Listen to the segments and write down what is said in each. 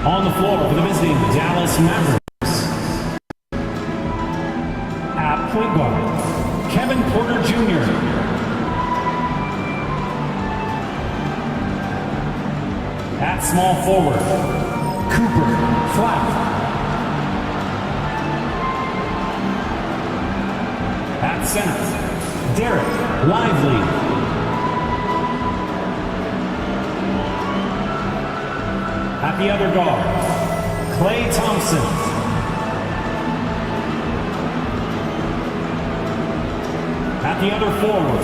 On the floor for the visiting Dallas Mavericks. At point guard, Kevin Porter Jr. At small forward, Cooper Flagg. At center, Derek Lively. At the other guard, Klay Thompson. At the other forward,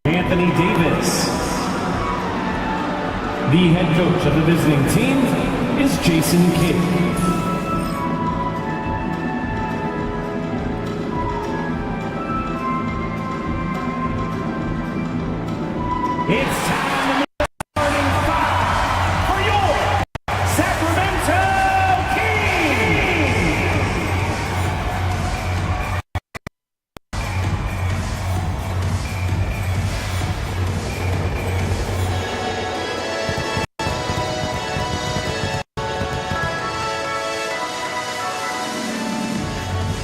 Anthony Davis. The head coach of the visiting team is Jason Kidd. It's time to make the starting five for your Sacramento Kings!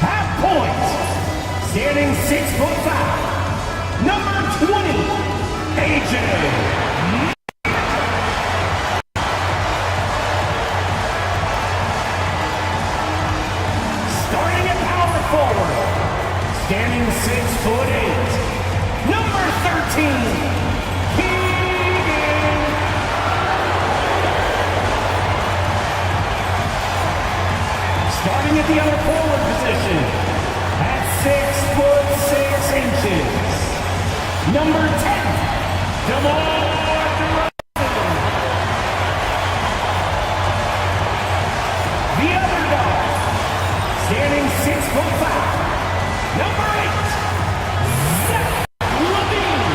Half point, standing 6'5", number 20. AJ. Starting at power forward, standing 6'8", number 13, Keegan. Starting at the other forward position, at 6'6", number 10. The other guard, standing 6'5", number 8, Zach Levine.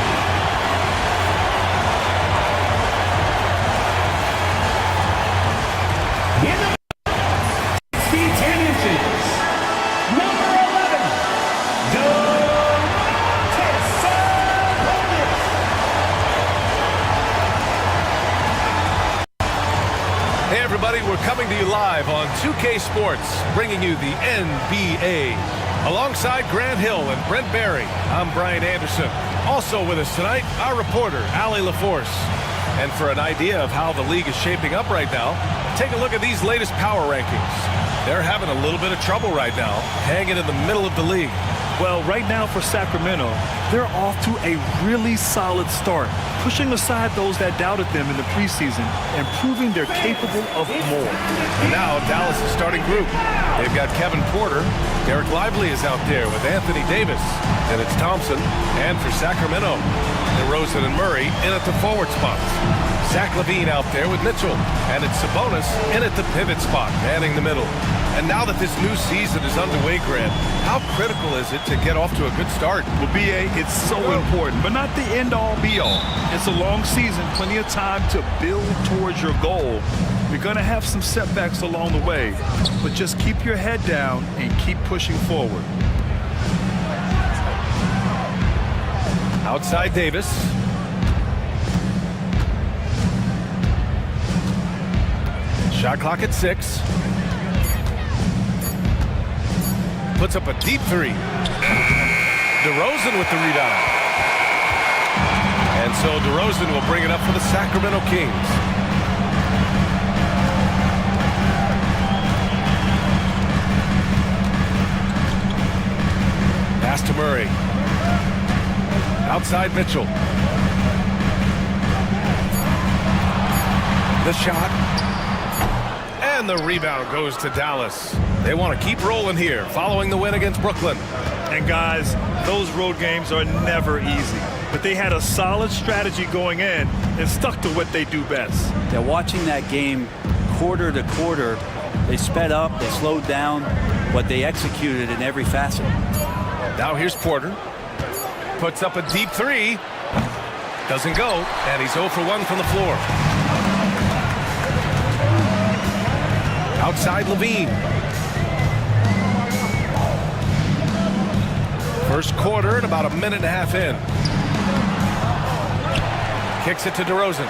In the 6 feet 10 inches, number 11, Hey everybody, we're coming to you live on 2K Sports, bringing you the NBA. Alongside Grant Hill and Brent Barry, I'm Brian Anderson. Also with us tonight, our reporter, Allie LaForce. And for an idea of how the league is shaping up right now, take a look at these latest power rankings. They're having a little bit of trouble right now, hanging in the middle of the league. Well, right now for Sacramento, they're off to a really solid start, pushing aside those that doubted them in the preseason and proving they're capable of more. And now Dallas' starting group. They've got Kevin Porter. Derek Lively is out there with Anthony Davis. And it's Thompson. And for Sacramento, DeRozan and Murray in at the forward spots. Zach Levine out there with Mitchell. And it's Sabonis in at the pivot spot, manning the middle. And now that this new season is underway, Grant, how critical is it to get off to a good start? Well, B.A., it's so important, but not the end-all, be-all. It's a long season, plenty of time to build towards your goal. You're going to have some setbacks along the way, but just keep your head down and keep pushing forward. Outside Davis. Shot clock at 6. Puts up a deep three. DeRozan with the rebound. And so DeRozan will bring it up for the Sacramento Kings. Pass to Murray. Outside Mitchell. The shot. And the rebound goes to Dallas. They want to keep rolling here, following the win against Brooklyn. And guys, those road games are never easy. But they had a solid strategy going in and stuck to what they do best. They're watching that game quarter to quarter. They sped up, they slowed down, but they executed in every facet. Now here's Porter. Puts up a deep three. Doesn't go, and he's 0 for 1 from the floor. Outside Levine. First quarter and about a minute and a half in. Kicks it to DeRozan.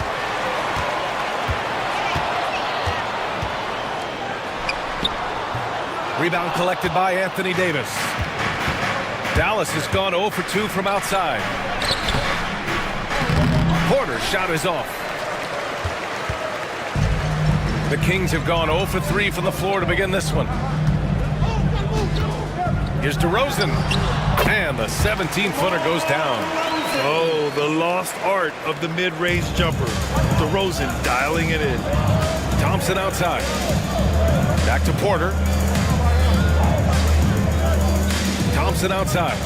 Rebound collected by Anthony Davis. Dallas has gone 0 for 2 from outside. Porter's shot is off. The Kings have gone 0 for 3 from the floor to begin this one. Here's DeRozan. And the 17-footer goes down. Oh, the lost art of the mid-range jumper. DeRozan dialing it in. Thompson outside. Back to Porter. Thompson outside.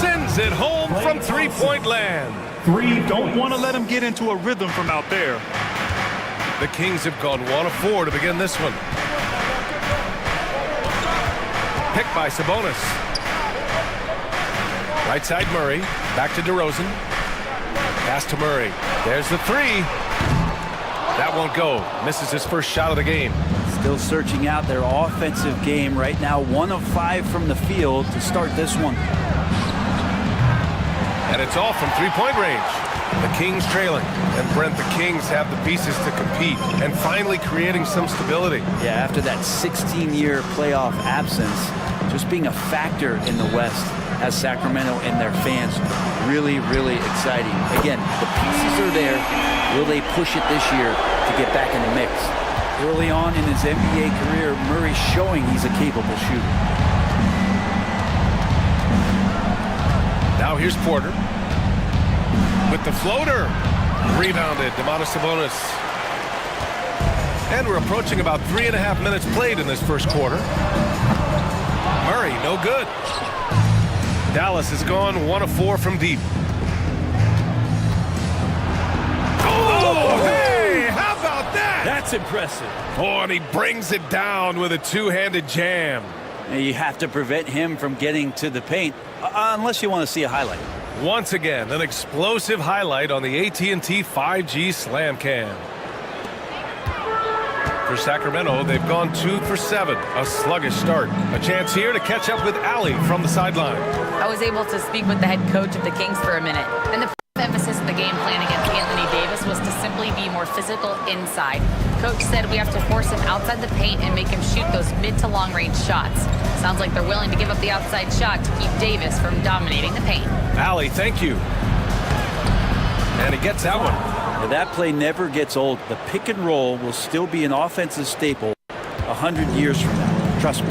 Sends it home from three-point land. Don't want to let him get into a rhythm from out there. The Kings have gone 1 of 4 to begin this one. Picked by Sabonis. Right side Murray. Back to DeRozan. Pass to Murray. There's the three. That won't go. Misses his first shot of the game. Still searching out their offensive game right now. 1 of 5 from the field to start this one. And it's all from three-point range. The Kings trailing. And Brent, the Kings have the pieces to compete and finally creating some stability. Yeah, after that 16-year playoff absence, just being a factor in the West has Sacramento and their fans really, really exciting. Again, the pieces are there. Will they push it this year to get back in the mix? Early on in his NBA career, Murray's showing he's a capable shooter. Now here's Porter. With the floater. Rebounded, Domantas Sabonis. And we're approaching about 3.5 minutes played in this first quarter. Murray, no good. Dallas has gone 1 of 4 from deep. Oh, hey, how about that? That's impressive. Oh, and he brings it down with a two-handed jam. And you have to prevent him from getting to the paint, unless you want to see a highlight. Once again, an explosive highlight on the AT&T 5G Slam Cam. For Sacramento, they've gone 2 for 7, a sluggish start. A chance here to catch up with Allie from the sideline. I was able to speak with the head coach of the Kings for a minute, and the emphasis of the game plan against Anthony Davis was to simply be more physical inside. Coach said we have to force him outside the paint and make him shoot those mid to long range shots. Sounds like they're willing to give up the outside shot to keep Davis from dominating the paint. Allie, thank you. And he gets that one. Now, that play never gets old. The pick and roll will still be an offensive staple 100 years from now. Trust me.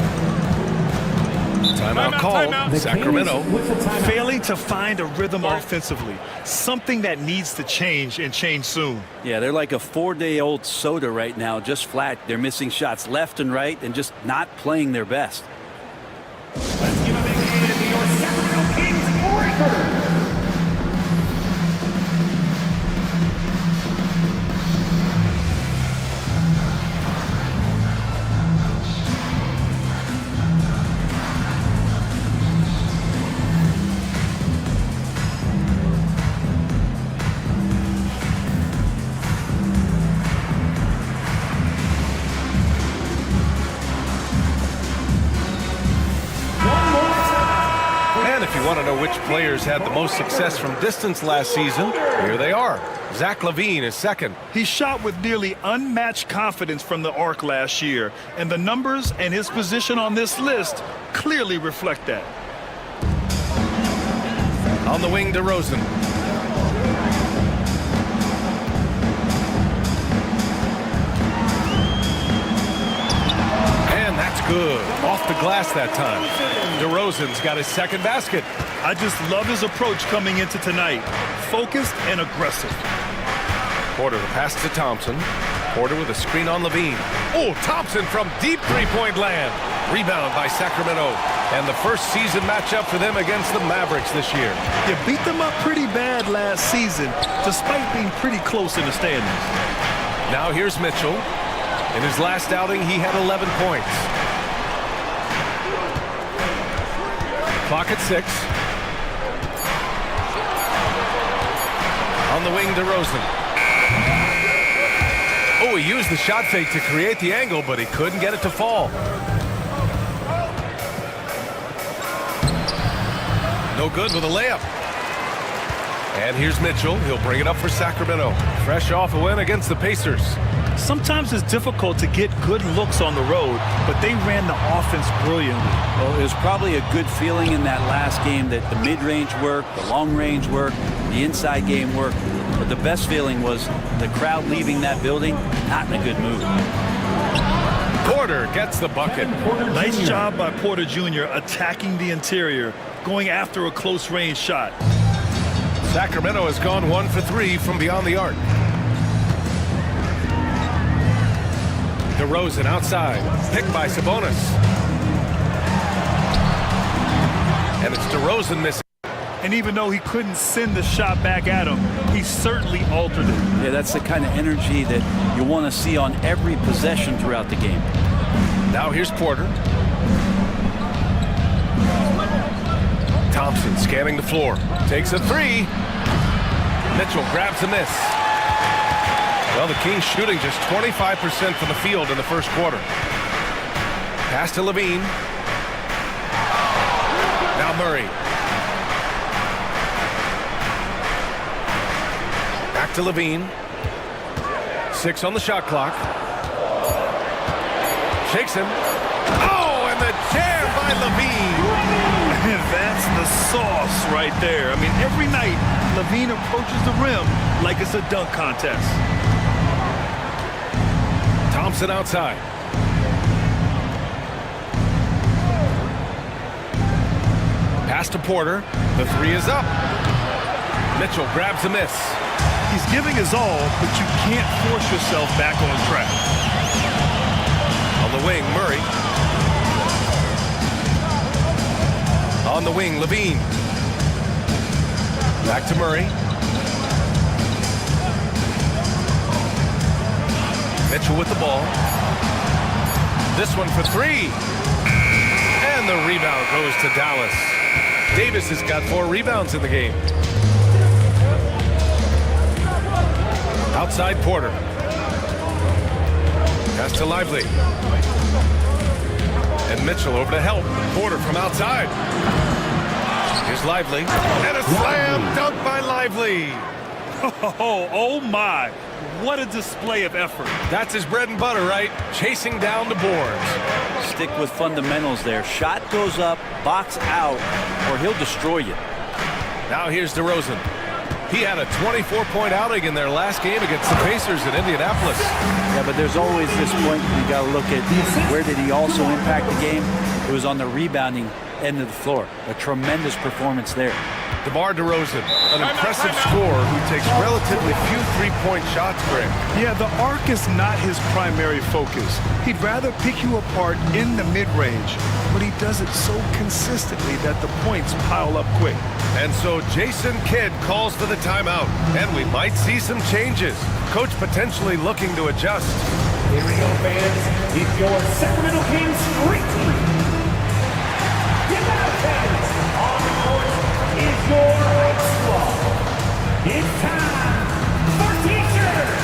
Timeout call. Sacramento. Failing to find a rhythm offensively. Something that needs to change and change soon. Yeah, they're like a 4-day-old soda right now, just flat. They're missing shots left and right and just not playing their best. Let's give a big hand to your Sacramento Kings record. Want to know which players had the most success from distance last season? Here they are. Zach LaVine is second. He shot with nearly unmatched confidence from the arc last year, and the numbers and his position on this list clearly reflect that. On the wing, DeRozan. And that's good. Off the glass that time. DeRozan's got his second basket. I just love his approach coming into tonight. Focused and aggressive. Porter the pass to Thompson. Porter with a screen on LaVine. Oh, Thompson from deep three-point land. Rebound by Sacramento. And the first season matchup for them against the Mavericks this year. You beat them up pretty bad last season, despite being pretty close in the standings. Now here's Mitchell. In his last outing, he had 11 points. Clock at 6. On the wing, DeRozan. Oh, he used the shot fake to create the angle, but he couldn't get it to fall. No good with a layup. And here's Mitchell. He'll bring it up for Sacramento. Fresh off a win against the Pacers. Sometimes it's difficult to get good looks on the road, but they ran the offense brilliantly. Well, it was probably a good feeling in that last game that the mid-range worked, the long-range worked, the inside game worked. But the best feeling was the crowd leaving that building, not in a good mood. Porter gets the bucket. Nice job by Porter Jr. attacking the interior, going after a close-range shot. Sacramento has gone 1 for 3 from beyond the arc. DeRozan outside, picked by Sabonis. And it's DeRozan missing. And even though he couldn't send the shot back at him, he certainly altered it. Yeah, that's the kind of energy that you want to see on every possession throughout the game. Now here's Porter. Thompson scanning the floor. Takes a three. Mitchell grabs a miss. Well, the Kings shooting just 25% from the field in the first quarter. Pass to Levine. Now Murray. Back to Levine. 6 on the shot clock. Shakes him. Oh, and the jam by Levine. That's the sauce right there. I mean, every night, Levine approaches the rim like it's a dunk contest. Thompson outside. Pass to Porter. The three is up. Mitchell grabs a miss. He's giving his all, but you can't force yourself back on track. On the wing, Murray. On the wing, Levine. Back to Murray. Mitchell with the ball. This one for three. And the rebound goes to Dallas. Davis has got 4 rebounds in the game. Outside Porter. Pass to Lively. And Mitchell over to help. Porter from outside. Here's Lively. And a slam dunk by Lively. Oh my. What a display of effort. That's his bread and butter, right? Chasing down the boards. Stick with fundamentals there. Shot goes up, box out, or he'll destroy you. Now here's DeRozan. He had a 24-point outing in their last game against the Pacers in Indianapolis. Yeah, but there's always this point you got to look at where did he also impact the game. It was on the rebounding end of the floor. A tremendous performance there. DeMar DeRozan, an impressive scorer who takes relatively few three-point shots, Greg. Yeah, the arc is not his primary focus. He'd rather pick you apart in the mid-range, but he does it so consistently that the points pile up quick. And so Jason Kidd calls for the timeout, and we might see some changes. Coach potentially looking to adjust. Here we go, fans. It's your Sacramento Kings Street Team. Get out, fans. On the court is your squad. It's time for teachers.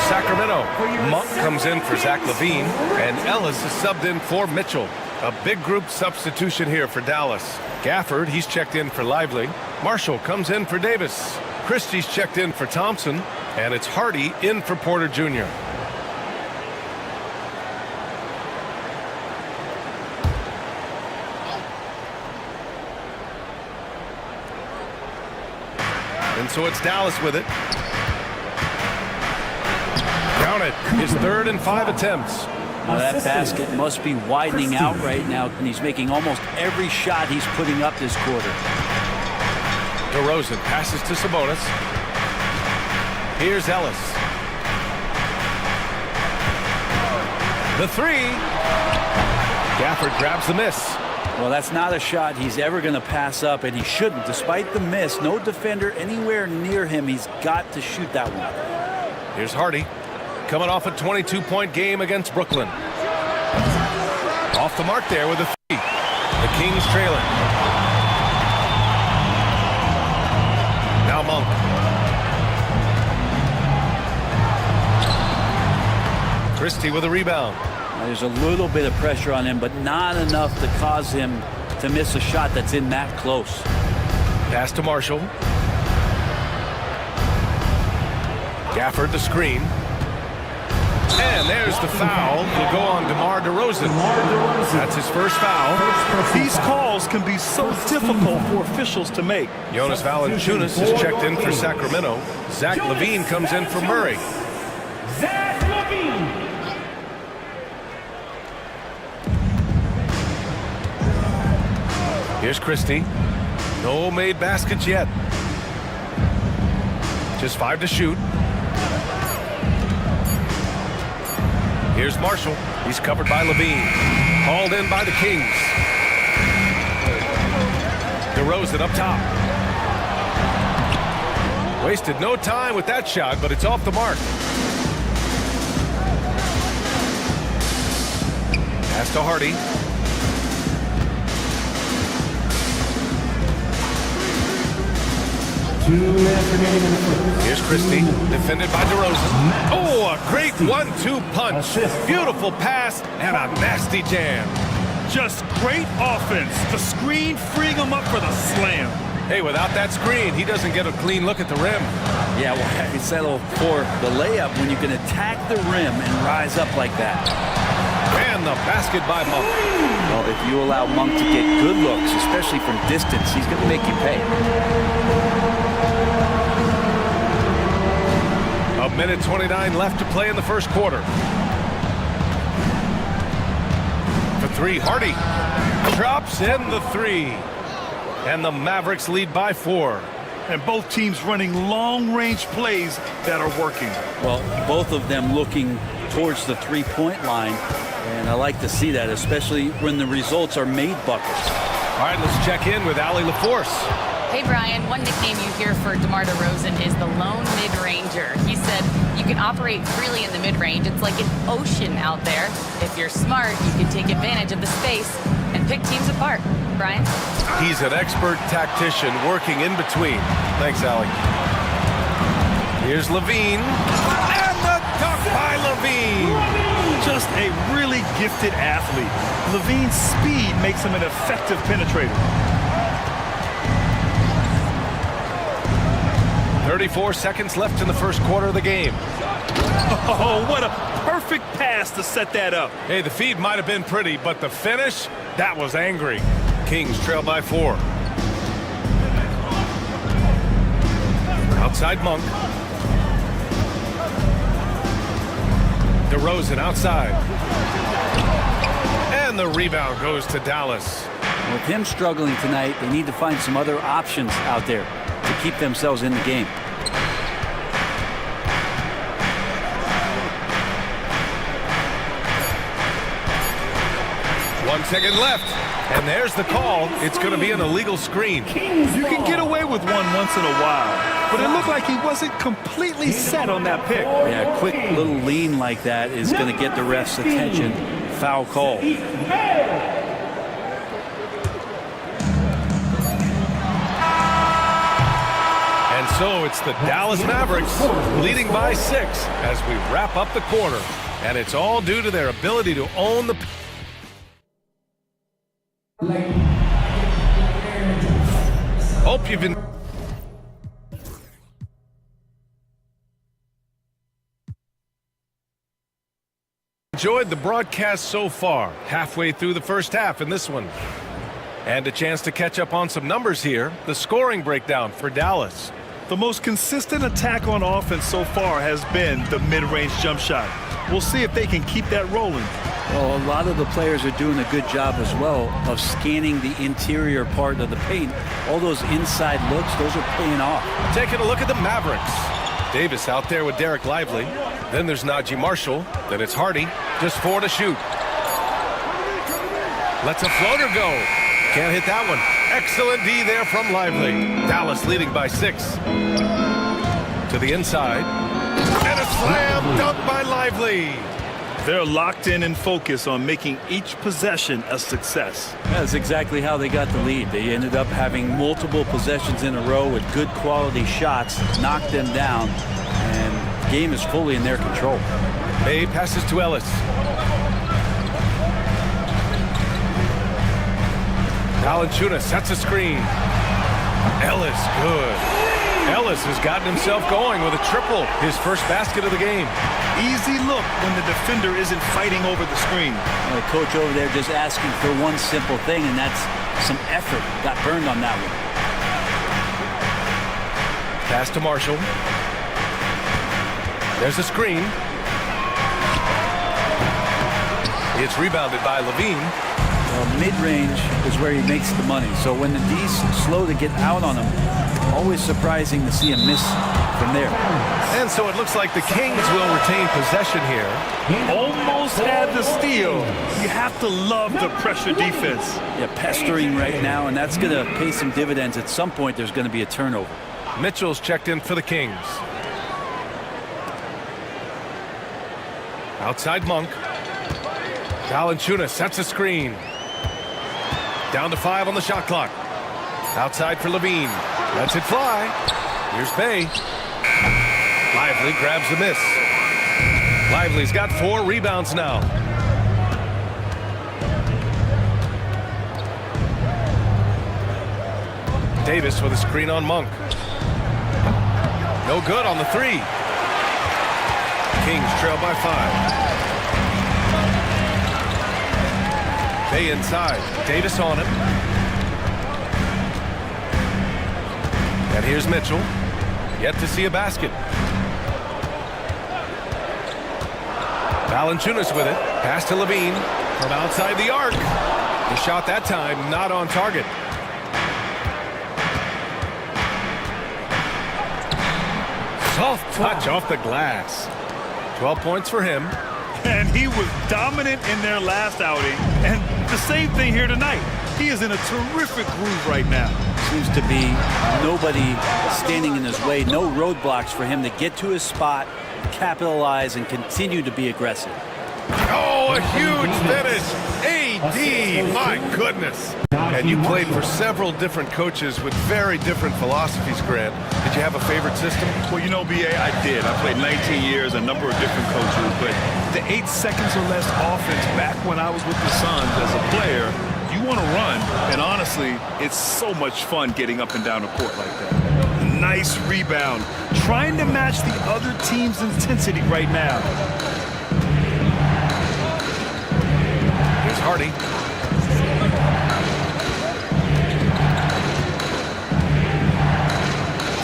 Sacramento. Monk comes in for Zach LaVine, and Ellis is subbed in for Mitchell. A big group substitution here for Dallas. Gafford, he's checked in for Lively. Marshall comes in for Davis. Christie's checked in for Thompson, and it's Hardy in for Porter Jr. And so it's Dallas with it. Count it. His 3rd and 5 attempts. Now that basket must be widening out right now, and he's making almost every shot he's putting up this quarter. DeRozan passes to Sabonis. Here's Ellis. The 3. Gafford grabs the miss. Well, that's not a shot he's ever going to pass up, and he shouldn't. Despite the miss, no defender anywhere near him. He's got to shoot that one. Here's Hardy, coming off a 22-point game against Brooklyn. Off the mark there with a 3. The Kings trailing. Now Monk. Christie with a rebound. Now, there's a little bit of pressure on him, but not enough to cause him to miss a shot that's in that close. Pass to Marshall. Gafford the screen. And there's the foul. Will go on DeMar DeRozan. That's his first foul. These calls can be so difficult for officials to make. Jonas Valanciunas is checked in for Sacramento. Zach LaVine comes in for Murray. Zach LaVine. Here's Christie. No made baskets yet. Just 5 to shoot. Here's Marshall. He's covered by LaVine. Hauled in by the Kings. DeRozan up top. Wasted no time with that shot, but it's off the mark. Pass to Hardy. Here's Christie, defended by DeRozan. Oh, a great 1-2 punch. Beautiful pass and a nasty jam. Just great offense. The screen freeing him up for the slam. Hey, without that screen, he doesn't get a clean look at the rim. Yeah, well, you settle for the layup when you can attack the rim and rise up like that. And the basket by Monk. Well, if you allow Monk to get good looks, especially from distance, he's going to make you pay. A minute 29 left to play in the first quarter. For 3, Hardy drops in the 3. And the Mavericks lead by 4. And both teams running long-range plays that are working. Well, both of them looking towards the three-point line, and I like to see that, especially when the results are made buckets. All right, let's check in with Allie LaForce. Hey, Brian, one nickname you hear for DeMar DeRozan is the lone mid-ranger. He said you can operate freely in the mid-range. It's like an ocean out there. If you're smart, you can take advantage of the space and pick teams apart. Brian? He's an expert tactician working in between. Thanks, Allie. Here's LaVine. And the dunk by LaVine. Just a really gifted athlete. LaVine's speed makes him an effective penetrator. 34 seconds left in the first quarter of the game. Oh, what a perfect pass to set that up. Hey, the feed might have been pretty, but the finish, that was angry. Kings trail by 4. Outside Monk. DeRozan outside. And the rebound goes to Dallas. With him struggling tonight, they need to find some other options out there to keep themselves in the game. One second left. And there's the call. It's going to be an illegal screen. You can get away with one once in a while, but it looked like he wasn't completely set on that pick. Yeah, a quick little lean like that is going to get the ref's attention. Foul call. And so it's the Dallas Mavericks leading by 6 as we wrap up the quarter. And it's all due to their ability to own the... Hope you've enjoyed the broadcast so far, halfway through the first half in this one. And a chance to catch up on some numbers here. The scoring breakdown for Dallas. The most consistent attack on offense so far has been the mid-range jump shot. We'll see if they can keep that rolling. Well, a lot of the players are doing a good job as well of scanning the interior part of the paint. All those inside looks, those are paying off. Taking a look at the Mavericks. Davis out there with Derek Lively. Then there's Najee Marshall. Then it's Hardy. Just 4 to shoot. Lets a floater go. Can't hit that one. Excellent D there from Lively. Dallas leading by 6. To the inside. And a slam dunk by Lively. They're locked in and focused on making each possession a success. That's exactly how they got the lead. They ended up having multiple possessions in a row with good quality shots, knocked them down, and the game is fully in their control. May passes to Ellis. Valanciunas sets a screen. Ellis, good. Ellis has gotten himself going with a triple, his first basket of the game. Easy look when the defender isn't fighting over the screen. The coach over there just asking for one simple thing, and that's some effort. Got burned on that one. Pass to Marshall. There's a screen. It's rebounded by Levine. Mid-range is where he makes the money. So when the D's slow to get out on him, always surprising to see him miss from there. And so it looks like the Kings will retain possession here. Almost had the steal. You have to love the pressure defense. Yeah, pestering right now, and that's going to pay some dividends. At some point, there's going to be a turnover. Mitchell's checked in for the Kings. Outside Monk. Valanciunas sets a screen. Down to 5 on the shot clock. Outside for Levine. Lets it fly. Here's Bay. Lively grabs the miss. Lively's got 4 rebounds now. Davis with a screen on Monk. No good on the 3. Kings trail by 5. Bay inside. Davis on him. And here's Mitchell. Yet to see a basket. Valanciunas with it. Pass to Levine from outside the arc. The shot that time not on target. Soft touch off the glass. 12 points for him. And he was dominant in their last outing. And the same thing here tonight. He is in a terrific groove right now. Seems to be nobody standing in his way. No roadblocks for him to get to his spot, capitalize, and continue to be aggressive. Oh, a huge finish. AD, my goodness. And you played for several different coaches with very different philosophies, Grant. Did you have a favorite system? Well, you know, B.A., I did. I played 19 years, a number of different coaches, but the 8 seconds or less offense back when I was with the Suns as a player, you want to run, and honestly, it's so much fun getting up and down the court like that. Nice rebound. Trying to match the other team's intensity right now. Here's Hardy.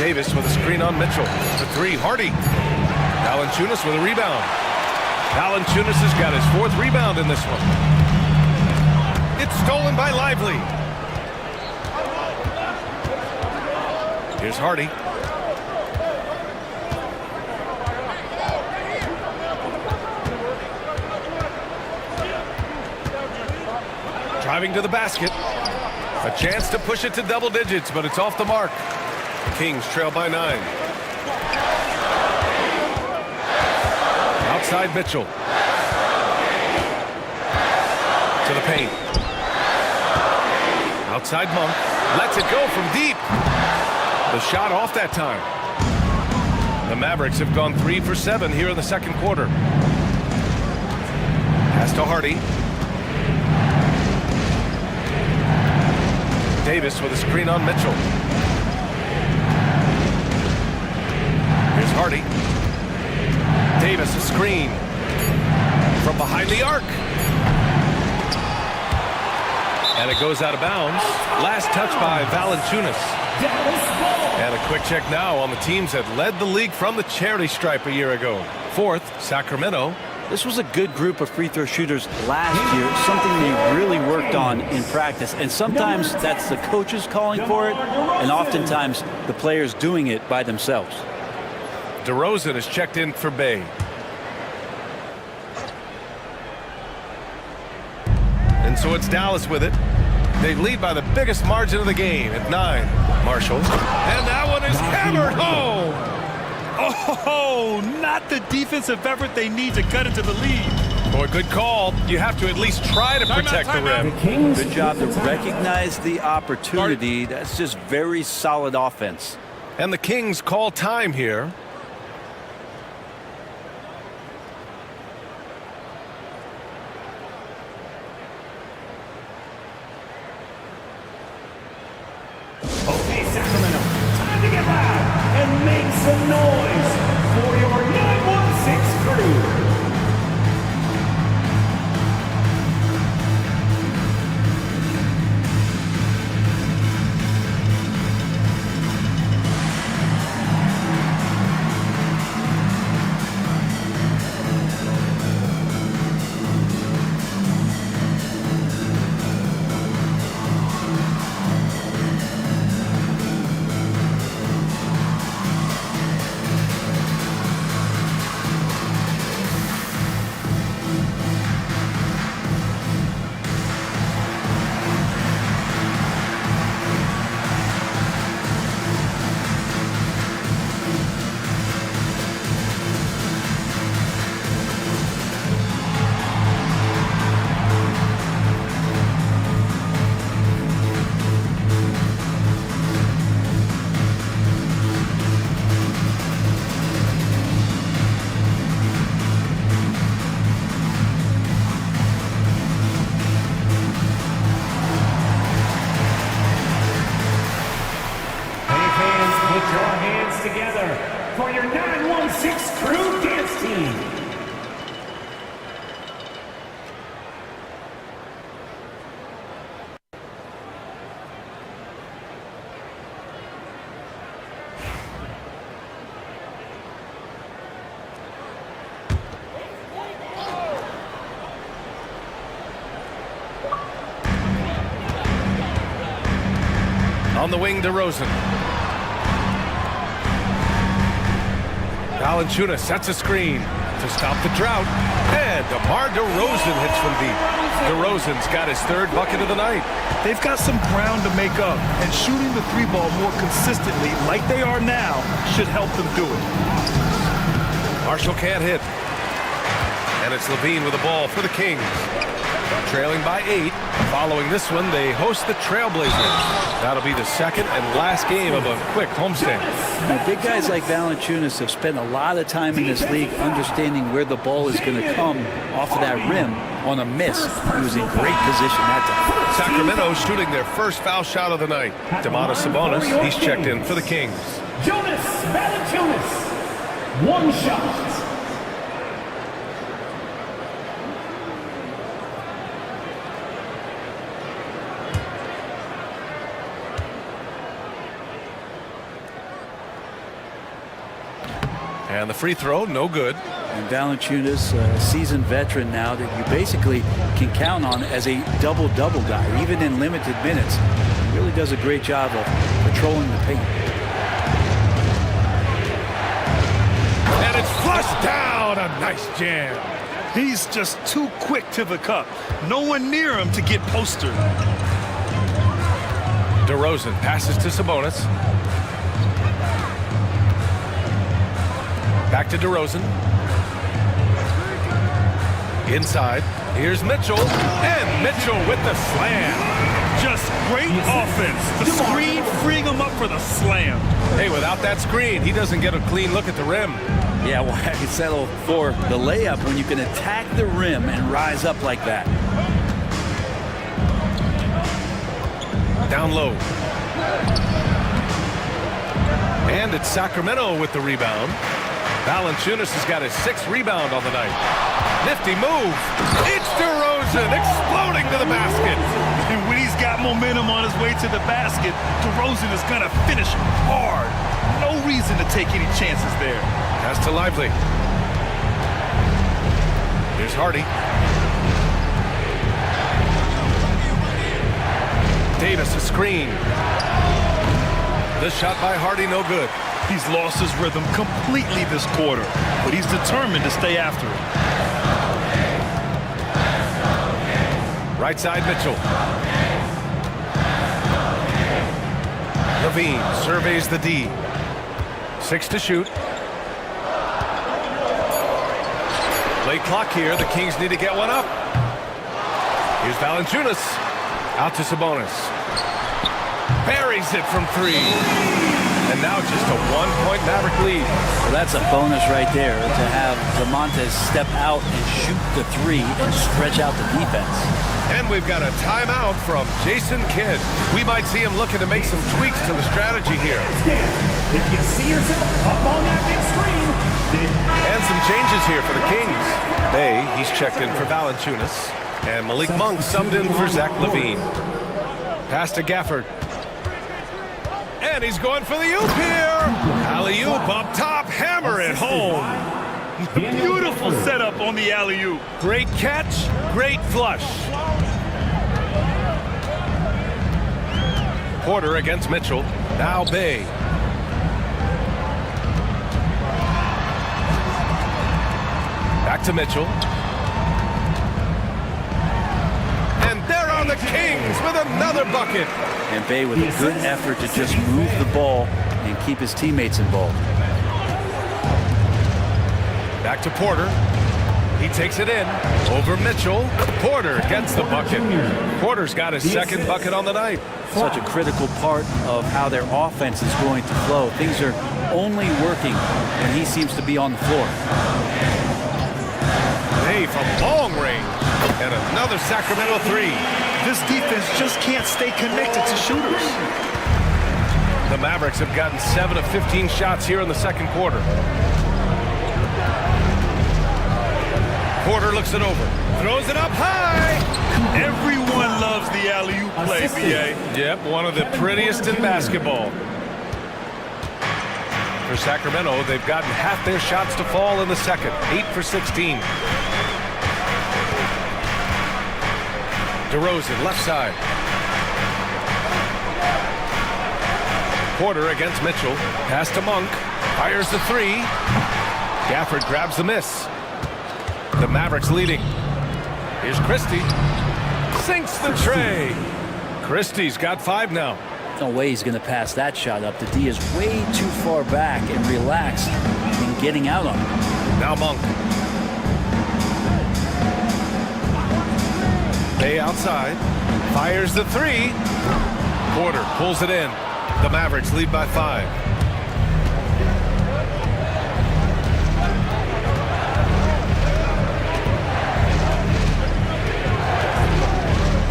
Davis with a screen on Mitchell. The 3, Hardy. Valanciunas with a rebound. Valanciunas has got his 4th rebound in this one. It's stolen by Lively. Here's Hardy. Driving to the basket. A chance to push it to double digits, but it's off the mark. The Kings trail by 9. Outside Mitchell. To the paint. Outside Monk. Lets it go from deep. The shot off that time. The Mavericks have gone 3 for 7 here in the second quarter. Pass to Hardy. Davis with a screen on Mitchell. Here's Hardy. Davis a screen from behind the arc. And it goes out of bounds. Last touch by Valanciunas. And a quick check now on the teams that led the league from the charity stripe a year ago. Fourth, Sacramento. This was a good group of free throw shooters last year, something they really worked on in practice. And sometimes that's the coaches calling for it, and oftentimes the players doing it by themselves. DeRozan is checked in for Bay. And so it's Dallas with it. They lead by the biggest margin of the game at 9. Marshall. And that one is hammered home. Oh, not the defensive effort they need to cut into the lead. Boy, good call. You have to at least try to protect the rim. Good job to recognize the opportunity. That's just very solid offense. And the Kings call time here. Okay, Sacramento, time to get loud and make some noise for your 916 crew. Put your hands together for your 916 crew dance team. On the wing, DeRozan. Valanciunas sets a screen to stop the drought. And DeMar DeRozan hits from deep. DeRozan's got his third bucket of the night. They've got some ground to make up, and shooting the three ball more consistently, like they are now, should help them do it. Marshall can't hit. And it's Levine with the ball for the Kings. Trailing by 8. Following this one, they host the Trailblazers. That'll be the second and last game of a quick homestand. Now, big guys like Valanciunas have spent a lot of time in this league understanding where the ball is going to come off of that rim on a miss. He was in great position that time. Sacramento shooting their first foul shot of the night. Domantas Sabonis, he's checked in for the Kings. Jonas Valanciunas, one shot. And the free throw, no good. And Valanciunas, a seasoned veteran now that you basically can count on as a double-double guy, even in limited minutes. He really does a great job of patrolling the paint. And it's flushed down, a nice jam. He's just too quick to the cup. No one near him to get postered. DeRozan passes to Sabonis. Back to DeRozan. Inside. Here's Mitchell. And Mitchell with the slam. Just great offense. The screen freeing him up for the slam. Hey, without that screen, he doesn't get a clean look at the rim. Yeah, why settle for the layup when you can attack the rim and rise up like that? Down low. And it's Sacramento with the rebound. Valanciunas has got his 6th rebound on the night. Nifty move. It's DeRozan. DeRozan exploding to the basket. And when he's got momentum on his way to the basket, DeRozan is going to finish hard. No reason to take any chances there. Pass to Lively. Here's Hardy. Davis, a screen. This shot by Hardy, no good. He's lost his rhythm completely this quarter, but he's determined to stay after it. Right side, Mitchell. Levine surveys the D. 6 to shoot. Late clock here. The Kings need to get one up. Here's Valanciunas. Out to Sabonis. Buries it from 3. And now just a 1-point Maverick lead. Well, that's a bonus right there to have Lamonte step out and shoot the 3 and stretch out the defense. And we've got a timeout from Jason Kidd. We might see him looking to make some tweaks to the strategy here. If you see yourself up on that big screen, And some changes here for the Kings. Bay, he's checked in for Valanciunas. And Malik Monk subbed in for Zach LaVine. Pass to Gafford. And he's going for the oop here. Alley-oop up top, hammer it home. Beautiful setup on the alley-oop. Great catch, great flush. Porter against Mitchell. Now Bay. Back to Mitchell. And there are the Kings with another bucket. And Bay with a good effort to just move the ball and keep his teammates involved. Back to Porter. He takes it in. Over Mitchell. Porter gets the bucket. Porter's got his second bucket on the night. Such a critical part of how their offense is going to flow. Things are only working when he seems to be on the floor. Hey, from long range. And another Sacramento 3. This defense just can't stay connected to shooters. The Mavericks have gotten 7 of 15 shots here in the second quarter. Porter looks it over. Throws it up high. Everyone loves the alley-oop play, B.A. Yep, one of the prettiest in basketball. For Sacramento, they've gotten half their shots to fall in the second. 8 for 16. DeRozan, left side. Porter against Mitchell. Pass to Monk. Fires the 3. Gafford grabs the miss. The Mavericks leading. Here's Christie. Sinks the tray. Christie's got 5 now. No way he's going to pass that shot up. The D is way too far back and relaxed in getting out on him. Now Monk. Bay outside. Fires the 3. Porter pulls it in. The Mavericks lead by 5.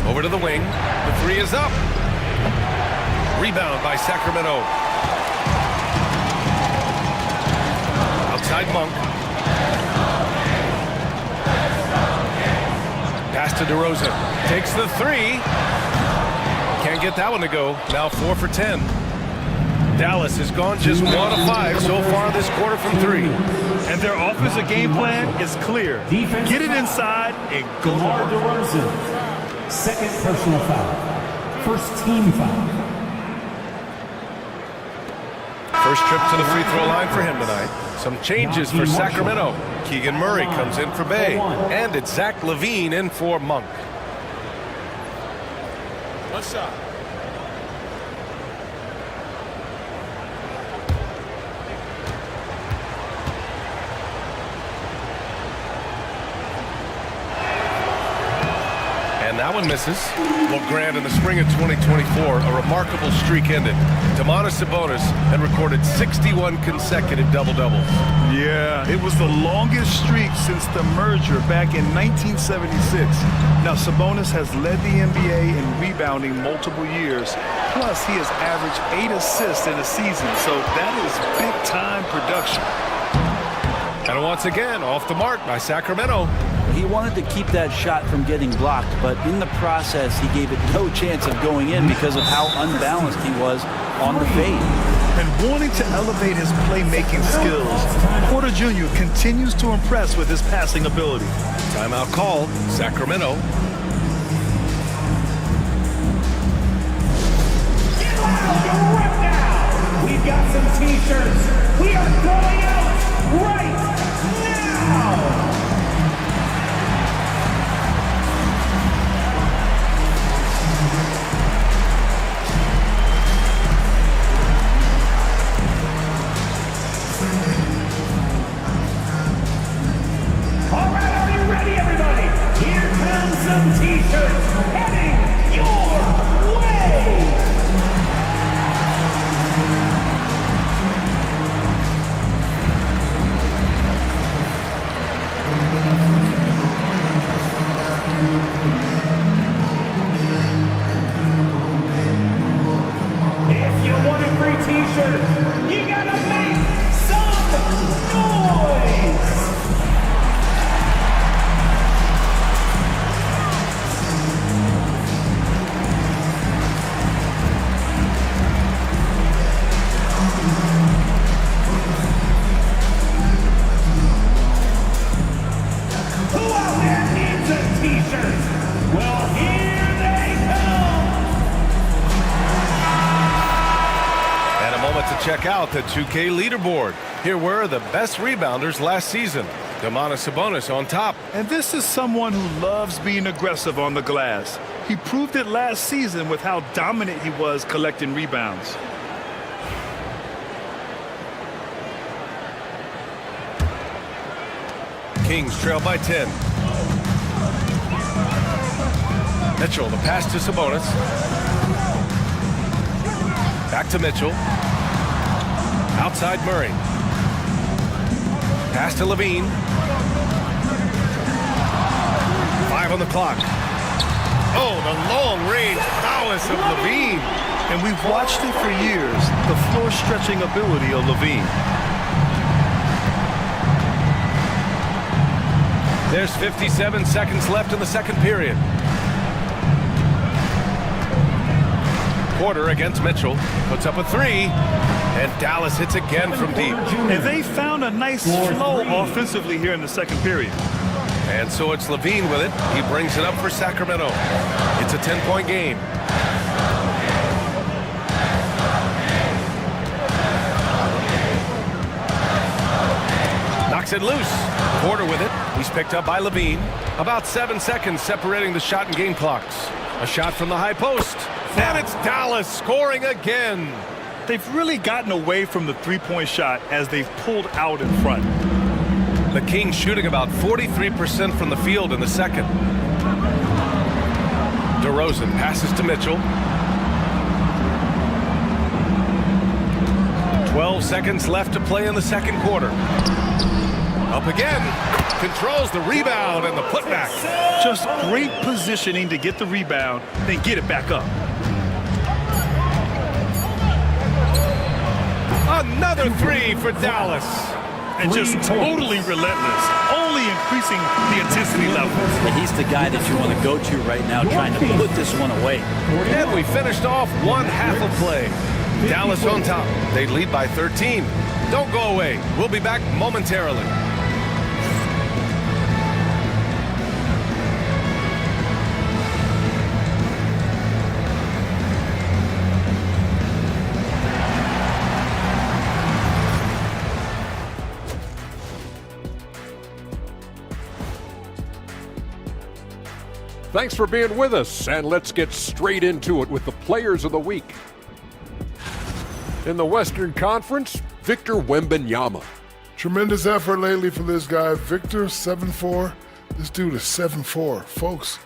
Over to the wing. The 3 is up. Rebound by Sacramento. Outside Monk. Pass to DeRozan. Takes the 3. Can't get that one to go. Now 4 for 10. Dallas has gone just 1 of 5 so far this quarter from 3. And their offensive game plan is clear. Get it inside and go to work. DeRozan, second personal foul. First team foul. First trip to the free throw line for him tonight. Some changes for Sacramento. Keegan Murray comes in for Bay. And it's Zach LaVine in for Monk. What's up? And that one misses. Well, Grant, in the spring of 2024, a remarkable streak ended. Domantas Sabonis had recorded 61 consecutive double-doubles. Yeah, it was the longest streak since the merger back in 1976. Now, Sabonis has led the NBA in rebounding multiple years. Plus, he has averaged 8 assists in a season, so that is big-time production. And once again, off the mark by Sacramento. he wanted to keep that shot from getting blocked, but in the process, he gave it no chance of going in because of how unbalanced he was on the fade. And wanting to elevate his playmaking skills, Porter Jr. continues to impress with his passing ability. Timeout called, Sacramento. Right now, we've got some t-shirts. We are going out right now. All right, are you ready, everybody? Here comes some t-shirts heading your way. If you want a free t-shirt, you gotta make some noise! Who out there needs a t-shirt? Well, here they come! And a moment to check out the 2K leaderboard. Here were the best rebounders last season. Domantas Sabonis on top. And this is someone who loves being aggressive on the glass. He proved it last season with how dominant he was collecting rebounds. Kings trail by 10. Mitchell, the pass to Sabonis. Back to Mitchell. Outside Murray. Pass to Levine. 5 on the clock. Oh, the long-range prowess of Levine. And we've watched it for years, the floor-stretching ability of Levine. There's 57 seconds left in the second period. Porter against Mitchell. Puts up a three. And Dallas hits again from deep. And they found a nice flow offensively here in the second period. And so it's Levine with it. He brings it up for Sacramento. It's a 10-point game. Knocks it loose. Porter with it. He's picked up by Levine. About 7 seconds separating the shot and game clocks. A shot from the high post. And it's Dallas scoring again. They've really gotten away from the three-point shot as they've pulled out in front. The Kings shooting about 43% from the field in the second. DeRozan passes to Mitchell. 12 seconds left to play in the second quarter. Up again. Controls the rebound and the putback. Just great positioning to get the rebound, then get it back up. Another three for Dallas. And just totally relentless, only increasing the intensity level. And he's the guy that you want to go to right now, trying to put this one away. And we finished off one half of play. Dallas on top. They lead by 13. Don't go away. We'll be back momentarily. Thanks for being with us, and let's get straight into it with the Players of the Week. In the Western Conference, Victor Wembanyama. Tremendous effort lately for this guy, Victor, 7'4". This dude is 7'4". Folks,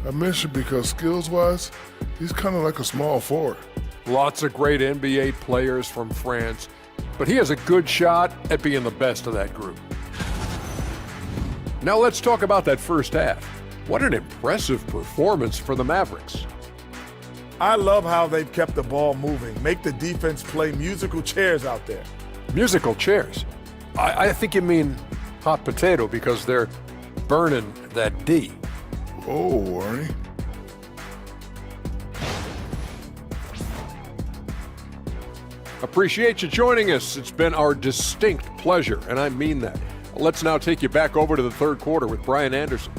I mentioned because skills-wise, he's kind of like a small forward. Lots of great NBA players from France, but he has a good shot at being the best of that group. Now let's talk about that first half. What an impressive performance for the Mavericks. I love how they've kept the ball moving, make the defense play musical chairs out there. Musical chairs? I think you mean hot potato, because they're burning that D. Oh, Arnie. Appreciate you joining us. It's been our distinct pleasure, and I mean that. Let's now take you back over to the third quarter with Brian Anderson.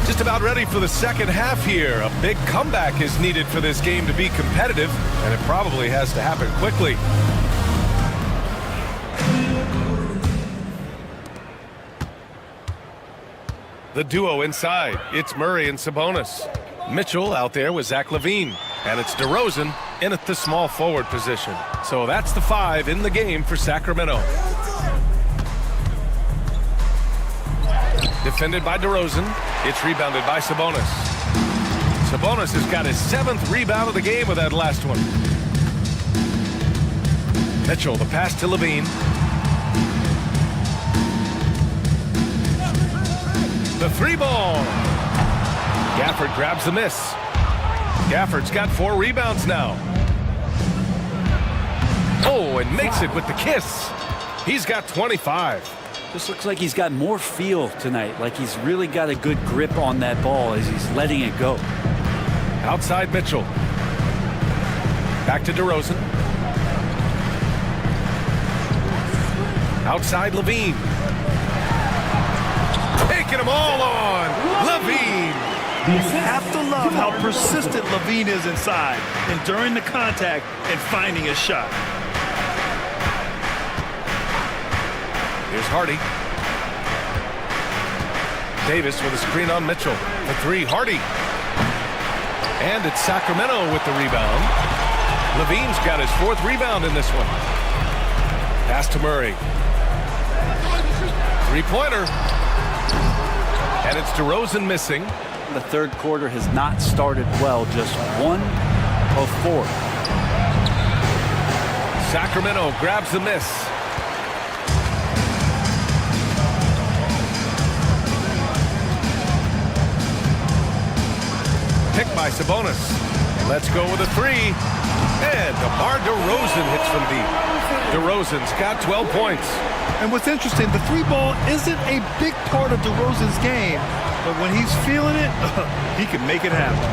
Just about ready for the second half here. A big comeback is needed for this game to be competitive, and it probably has to happen quickly. The duo inside. It's Murray and Sabonis. Mitchell out there with Zach LaVine. And it's DeRozan in at the small forward position. So that's the 5 in the game for Sacramento. Defended by DeRozan. It's rebounded by Sabonis. Sabonis has got his 7th rebound of the game with that last one. Mitchell, the pass to LaVine. The 3-ball. Gafford grabs the miss. Gafford's got 4 rebounds now. Oh, and makes it with the kiss. He's got 25. Just looks like he's got more feel tonight, like he's really got a good grip on that ball as he's letting it go. Outside Mitchell. Back to DeRozan. Outside LaVine. Taking them all on. LaVine. You have to love how persistent LaVine is inside, enduring the contact and finding a shot. Here's Hardy. Davis with a screen on Mitchell. The 3, Hardy. And it's Sacramento with the rebound. LaVine's got his 4th rebound in this one. Pass to Murray. 3-pointer. And it's DeRozan missing. The third quarter has not started well, just 1 of 4. Sacramento grabs the miss. Picked by Sabonis. Let's go with a 3. And DeMar DeRozan hits from deep. DeRozan's got 12 points. And what's interesting, the 3-ball isn't a big part of DeRozan's game, but when he's feeling it, he can make it happen.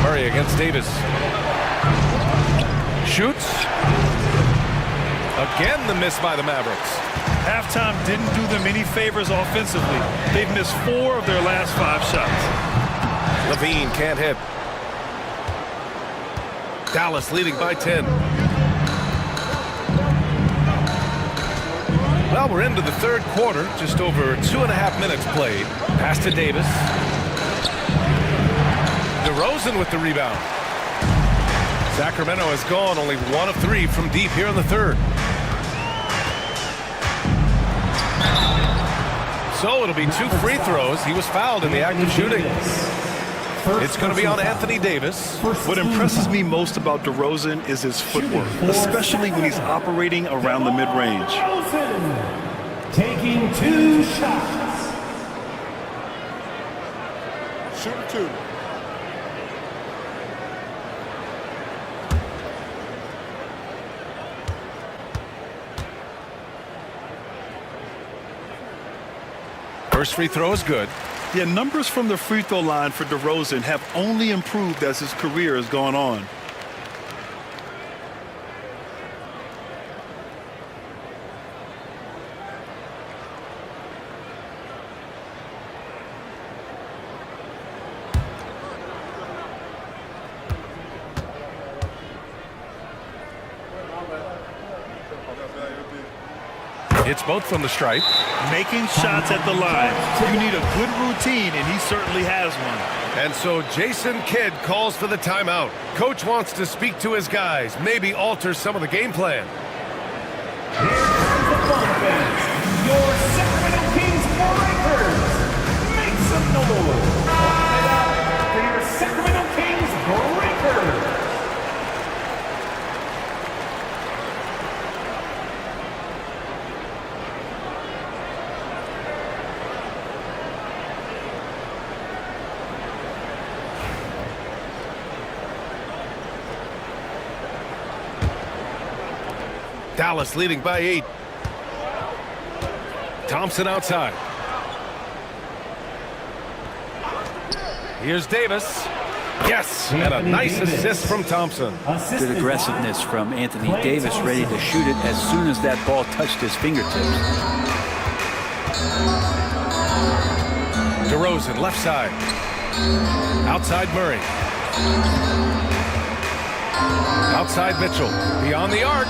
Murray against Davis. Shoots. Again, the miss by the Mavericks. Halftime didn't do them any favors offensively. They've missed 4 of their last 5 shots. LaVine can't hit. Dallas leading by 10. Well, we're into the third quarter. Just over 2.5 minutes played. Pass to Davis. DeRozan with the rebound. Sacramento has gone only 1 of 3 from deep here in the third. So it'll be 2 free throws. He was fouled in the act of shooting. It's going to be on Anthony Davis. What impresses me most about DeRozan is his footwork, especially when he's operating around the mid-range. Taking 2 shots. Shoot 2. First free throw is good. Yeah, numbers from the free throw line for DeRozan have only improved as his career has gone on. It's both from the stripe. Making shots at the line. You need a good routine, and he certainly has one. And so Jason Kidd calls for the timeout. Coach wants to speak to his guys, maybe alter some of the game plan. Here comes the ball fans. Your Sacramento Kings Breakers. Make some noise. For your Sacramento Kings Breakers. Dallas leading by 8. Thompson outside. Here's Davis. Yes, and a nice assist from Thompson. Good aggressiveness from Anthony Davis, ready to shoot it as soon as that ball touched his fingertips. DeRozan, left side. Outside Murray. Outside Mitchell. Beyond the arc.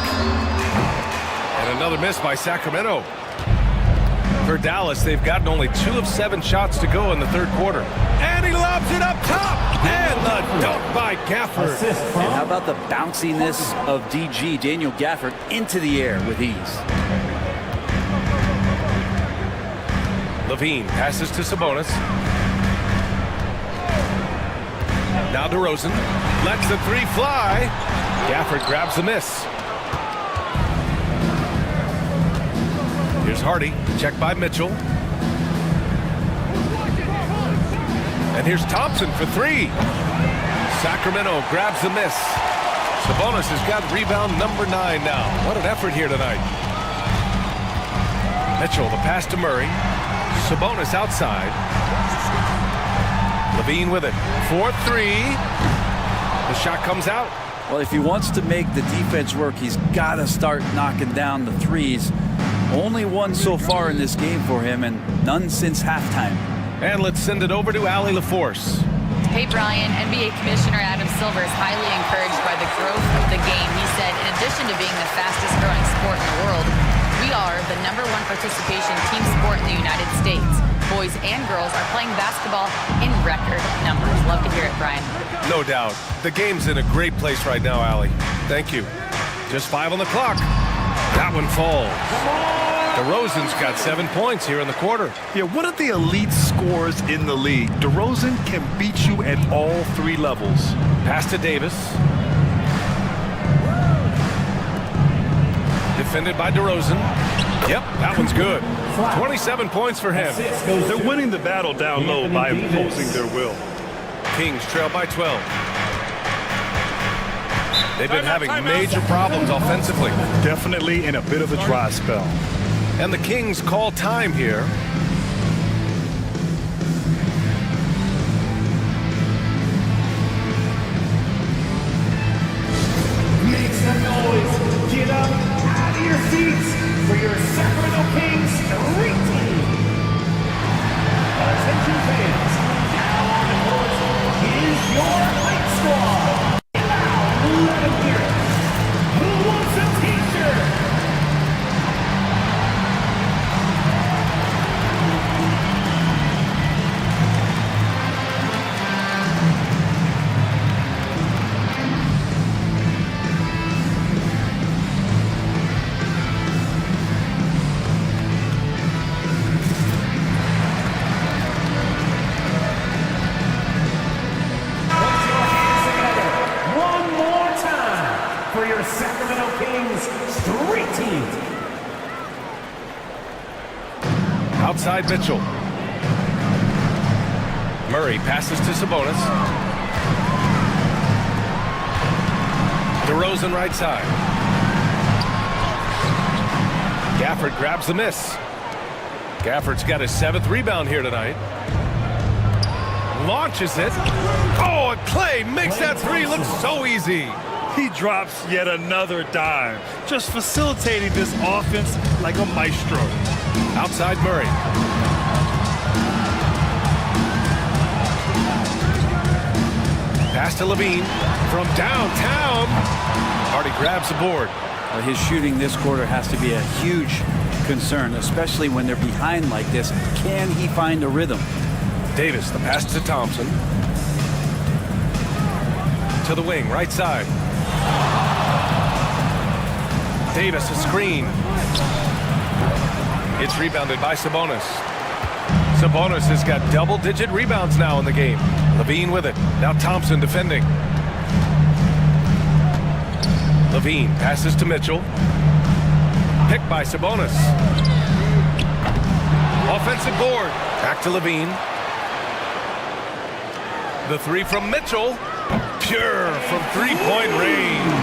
And another miss by Sacramento. For Dallas, they've gotten only 2 of 7 shots to go in the third quarter. And he lobs it up top. And the dunk by Gafford. And how about the bounciness of DG, Daniel Gafford, into the air with ease. Levine passes to Sabonis. Now DeRozan lets the 3 fly. Gafford grabs the miss. Here's Hardy, checked by Mitchell. And here's Thompson for 3. Sacramento grabs the miss. Sabonis has got rebound number 9 now. What an effort here tonight. Mitchell, the pass to Murray. Sabonis outside. Levine with it. 4-3. The shot comes out. Well, if he wants to make the defense work, he's got to start knocking down the threes. Only one so far in this game for him, and none since halftime. And let's send it over to Allie LaForce. Hey, Brian, NBA Commissioner Adam Silver is highly encouraged by the growth of the game. He said, in addition to being the fastest growing sport in the world, we are the #1 participation team sport in the United States. Boys and girls are playing basketball in record numbers. Love to hear it, Brian. No doubt. The game's in a great place right now, Allie. Thank you. Just 5 on the clock. That one falls. DeRozan's got 7 points here in the quarter. Yeah, one of the elite scorers in the league. DeRozan can beat you at all 3 levels. Pass to Davis. Defended by DeRozan. Yep, that one's good. 27 points for him. They're winning the battle down low by imposing their will. Kings trail by 12. They've been having major problems offensively. Definitely in a bit of a dry spell. And the Kings call time here. Make some noise. Get up out of your seats for your Sacramento Kings street team. Attention fans, now on the court is your hype squad. Now, let them hear it. Who wants a t-shirt? Sacramento Kings street team. Outside Mitchell. Murray passes to Sabonis. DeRozan right side. Gafford grabs the miss. Gafford's got his 7th rebound here tonight. Launches it. Oh, and Clay makes that 3 look so easy. He drops yet another dime, just facilitating this offense like a maestro. Outside Murray. Pass to Levine from downtown. Hardy grabs the board. His shooting this quarter has to be a huge concern, especially when they're behind like this. Can he find a rhythm? Davis, the pass to Thompson. To the wing, right side. Davis, a screen. It's rebounded by Sabonis. Sabonis has got double-digit rebounds now in the game. Levine with it. Now Thompson defending. Levine passes to Mitchell. Picked by Sabonis. Offensive board. Back to Levine. The 3 from Mitchell. Pure from 3-point range.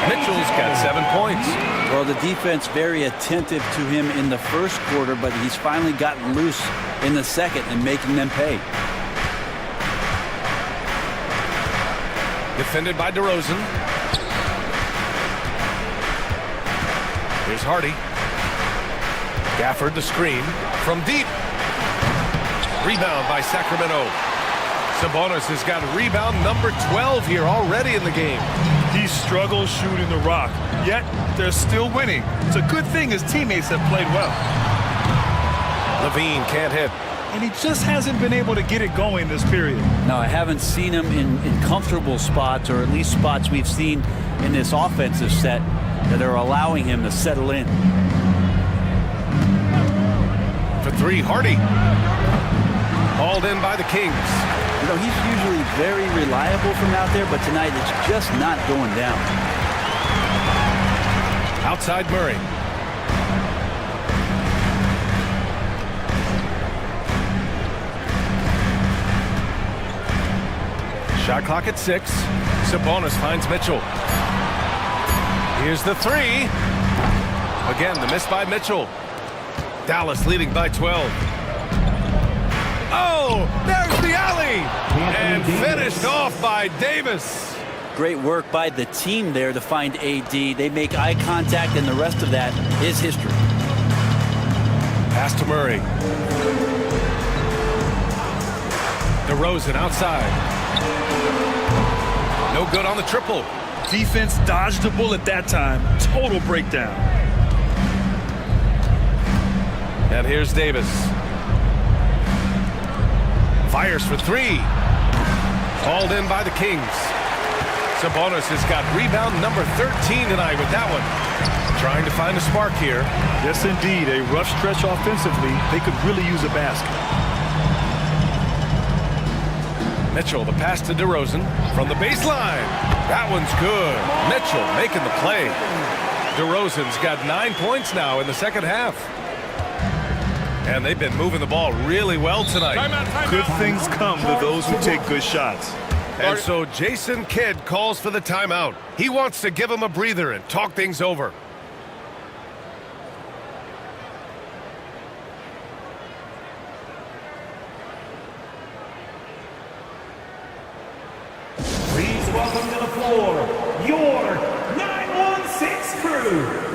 Mitchell's got 7 points. Well, the defense very attentive to him in the first quarter, but he's finally gotten loose in the second and making them pay. Defended by DeRozan. Here's Hardy. Gafford the screen from deep. Rebound by Sacramento. Sabonis has got rebound number 12 here already in the game. He struggles shooting the rock, yet they're still winning. It's a good thing his teammates have played well. Levine can't hit. And he just hasn't been able to get it going this period. No, I haven't seen him in comfortable spots, or at least spots we've seen in this offensive set that are allowing him to settle in. For three, Hardy. Hauled in by the Kings. You know, he's usually very reliable from out there, but tonight it's just not going down. Outside Murray. Shot clock at 6. Sabonis finds Mitchell. Here's the three. Again, the miss by Mitchell. Dallas leading by 12. Oh, there's the alley. And finished off by Davis. Great work by the team there to find AD. They make eye contact, and the rest of that is history. Pass to Murray. DeRozan outside. No good on the triple. Defense dodged the bullet that time. Total breakdown. And here's Davis. Fires for three. Hauled in by the Kings. Sabonis has got rebound number 13 tonight with that one. Trying to find a spark here. Yes, indeed. A rough stretch offensively. They could really use a basket. Mitchell, the pass to DeRozan from the baseline. That one's good. Mitchell making the play. DeRozan's got 9 points now in the second half. And they've been moving the ball really well tonight. Good things come to those who take good shots. And so Jason Kidd calls for the timeout. He wants to give him a breather and talk things over. Please welcome to the floor your 916 crew.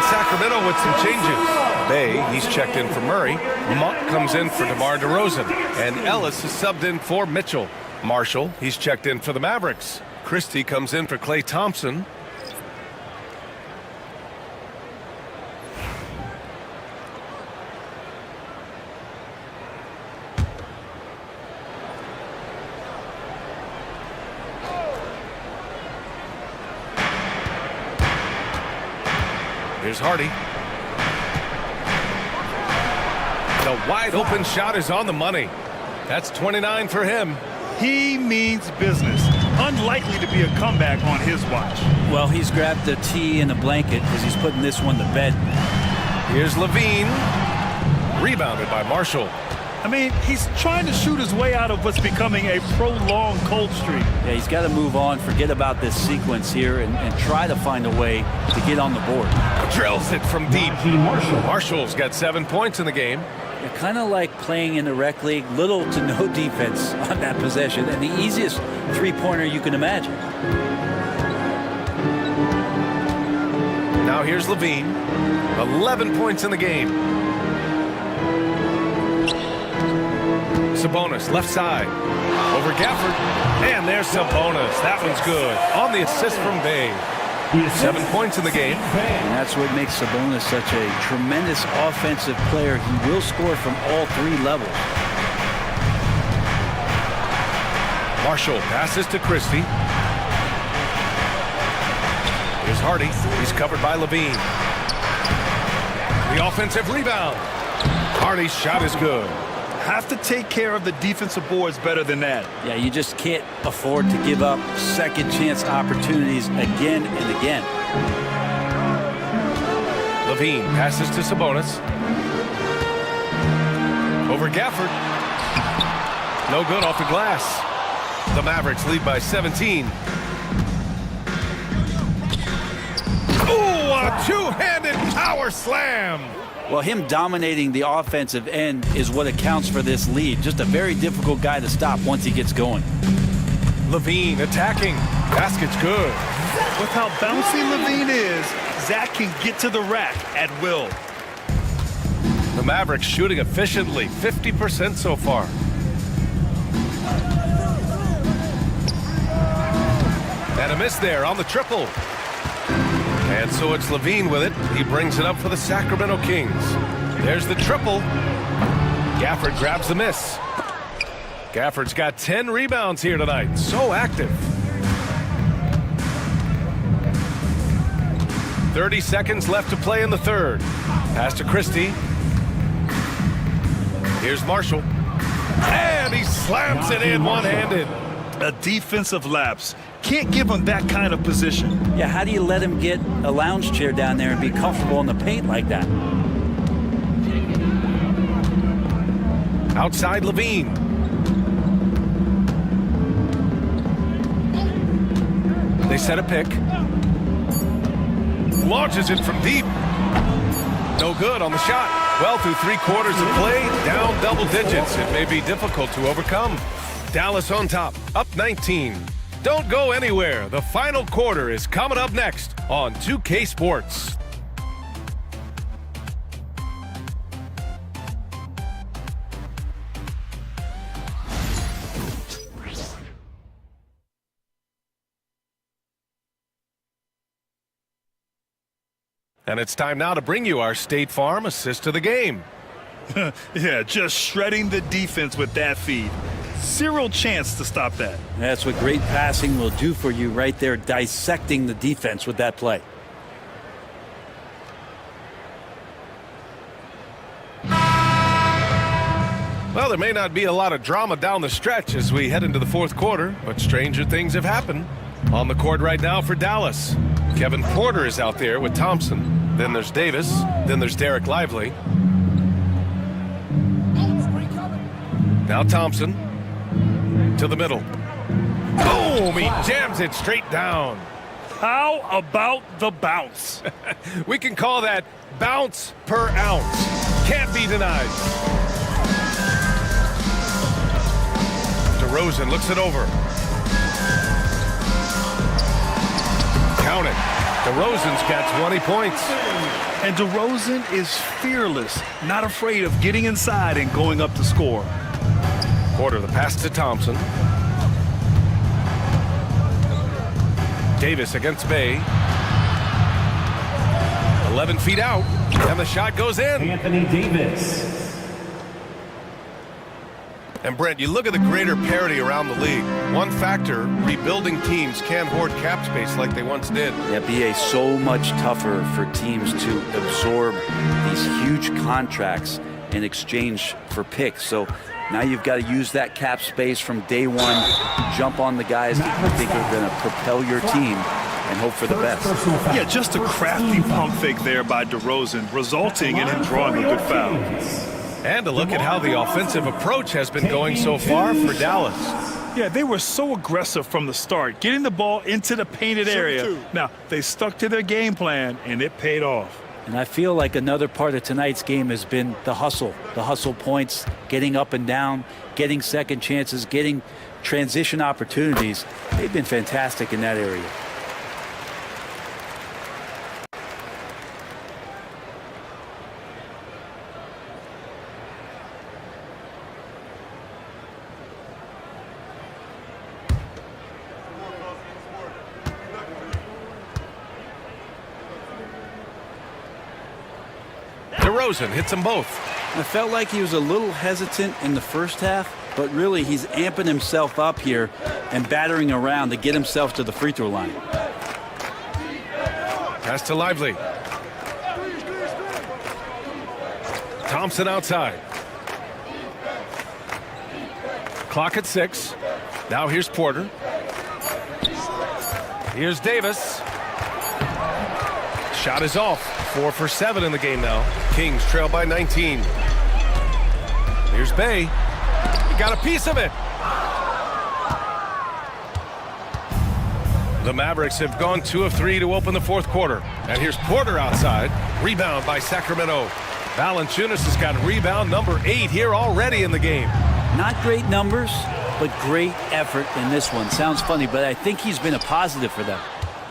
Sacramento with some changes. Bay, he's checked in for Murray. Monk comes in for DeMar DeRozan. And Ellis is subbed in for Mitchell. Marshall, he's checked in for the Mavericks. Christie comes in for Klay Thompson. Here's Hardy. The wide open shot is on the money. That's 29 for him. He means business. Unlikely to be a comeback on his watch. Well, he's grabbed the tee and the blanket because he's putting this one to bed. Here's Levine. Rebounded by Marshall. I mean, he's trying to shoot his way out of what's becoming a prolonged cold streak. Yeah, he's got to move on, forget about this sequence here, and try to find a way to get on the board. Drills it from deep. Marshall's got 7 points in the game. Yeah, kind of like playing in the rec league, little to no defense on that possession, and the easiest three-pointer you can imagine. Now here's Levine. 11 points in the game. Sabonis, left side. Over Gafford. And there's Sabonis. That one's good. On the assist from Bay. 7 points in the game. And that's what makes Sabonis such a tremendous offensive player. He will score from all three levels. Marshall passes to Christie. Here's Hardy. He's covered by Levine. The offensive rebound. Hardy's shot is good. Have to take care of the defensive boards better than that. Yeah, you just can't afford to give up second chance opportunities again and again. Levine passes to Sabonis. Over Gafford. No good off the glass. The Mavericks lead by 17. Ooh, a two-handed power slam. Well, him dominating the offensive end is what accounts for this lead. Just a very difficult guy to stop once he gets going. Levine attacking. Basket's good. With how bouncy Levine is, Zach can get to the rack at will. The Mavericks shooting efficiently, 50% so far. And a miss there on the triple. And so it's Levine with it. He brings it up for the Sacramento Kings. There's the triple. Gafford grabs the miss. Gafford's got 10 rebounds here tonight. So active. 30 seconds left to play in the third. Pass to Christie. Here's Marshall. And he slams it in one-handed. A defensive lapse. Can't give him that kind of position. Yeah, how do you let him get a lounge chair down there and be comfortable in the paint like that? Outside Levine. They set a pick. Launches it from deep. No good on the shot. Well, through 3/4 of play, down double digits. It may be difficult to overcome. Dallas on top, up 19. Don't go anywhere. The final quarter is coming up next on 2K Sports. And it's time now to bring you our State Farm assist of the game. Yeah, just shredding the defense with that feed. Zero chance to stop that. That's what great passing will do for you right there, dissecting the defense with that play. Well, there may not be a lot of drama down the stretch as we head into the fourth quarter, but stranger things have happened. On the court right now for Dallas, Kevin Porter is out there with Thompson. Then there's Davis. Then there's Derek Lively. Now Thompson to the middle. Boom! He jams it straight down. How about the bounce? We can call that bounce per ounce. Can't be denied. DeRozan looks it over. Count it. DeRozan's got 20 points. And DeRozan is fearless, not afraid of getting inside and going up to score. Porter, the pass to Thompson. Davis against Bay. 11 feet out, and the shot goes in. Anthony Davis. And Brent, you look at the greater parity around the league. One factor, rebuilding teams can't hoard cap space like they once did. Yeah, BA, so much tougher for teams to absorb these huge contracts in exchange for picks. So now you've got to use that cap space from day one, jump on the guys that you think are going to propel your team and hope for the best. Yeah, just a crafty pump fake there by DeRozan, resulting in him drawing a good foul. And a look at how the offensive approach has been going so far for Dallas. Yeah, they were so aggressive from the start, getting the ball into the painted area. Now, they stuck to their game plan, and it paid off. And I feel like another part of tonight's game has been the hustle points, getting up and down, getting second chances, getting transition opportunities. They've been fantastic in that area. DeRozan hits them both. I felt like he was a little hesitant in the first half, but really he's amping himself up here and battering around to get himself to the free throw line. Pass to Lively. Thompson outside. Clock at 6. Now here's Porter. Here's Davis. Shot is off. 4 for 7 in the game now. Kings trail by 19. Here's Bay. He got a piece of it. The Mavericks have gone 2 of 3 to open the fourth quarter. And here's Porter outside. Rebound by Sacramento. Valanciunas has got rebound number 8 here already in the game. Not great numbers, but great effort in this one. Sounds funny, but I think he's been a positive for them.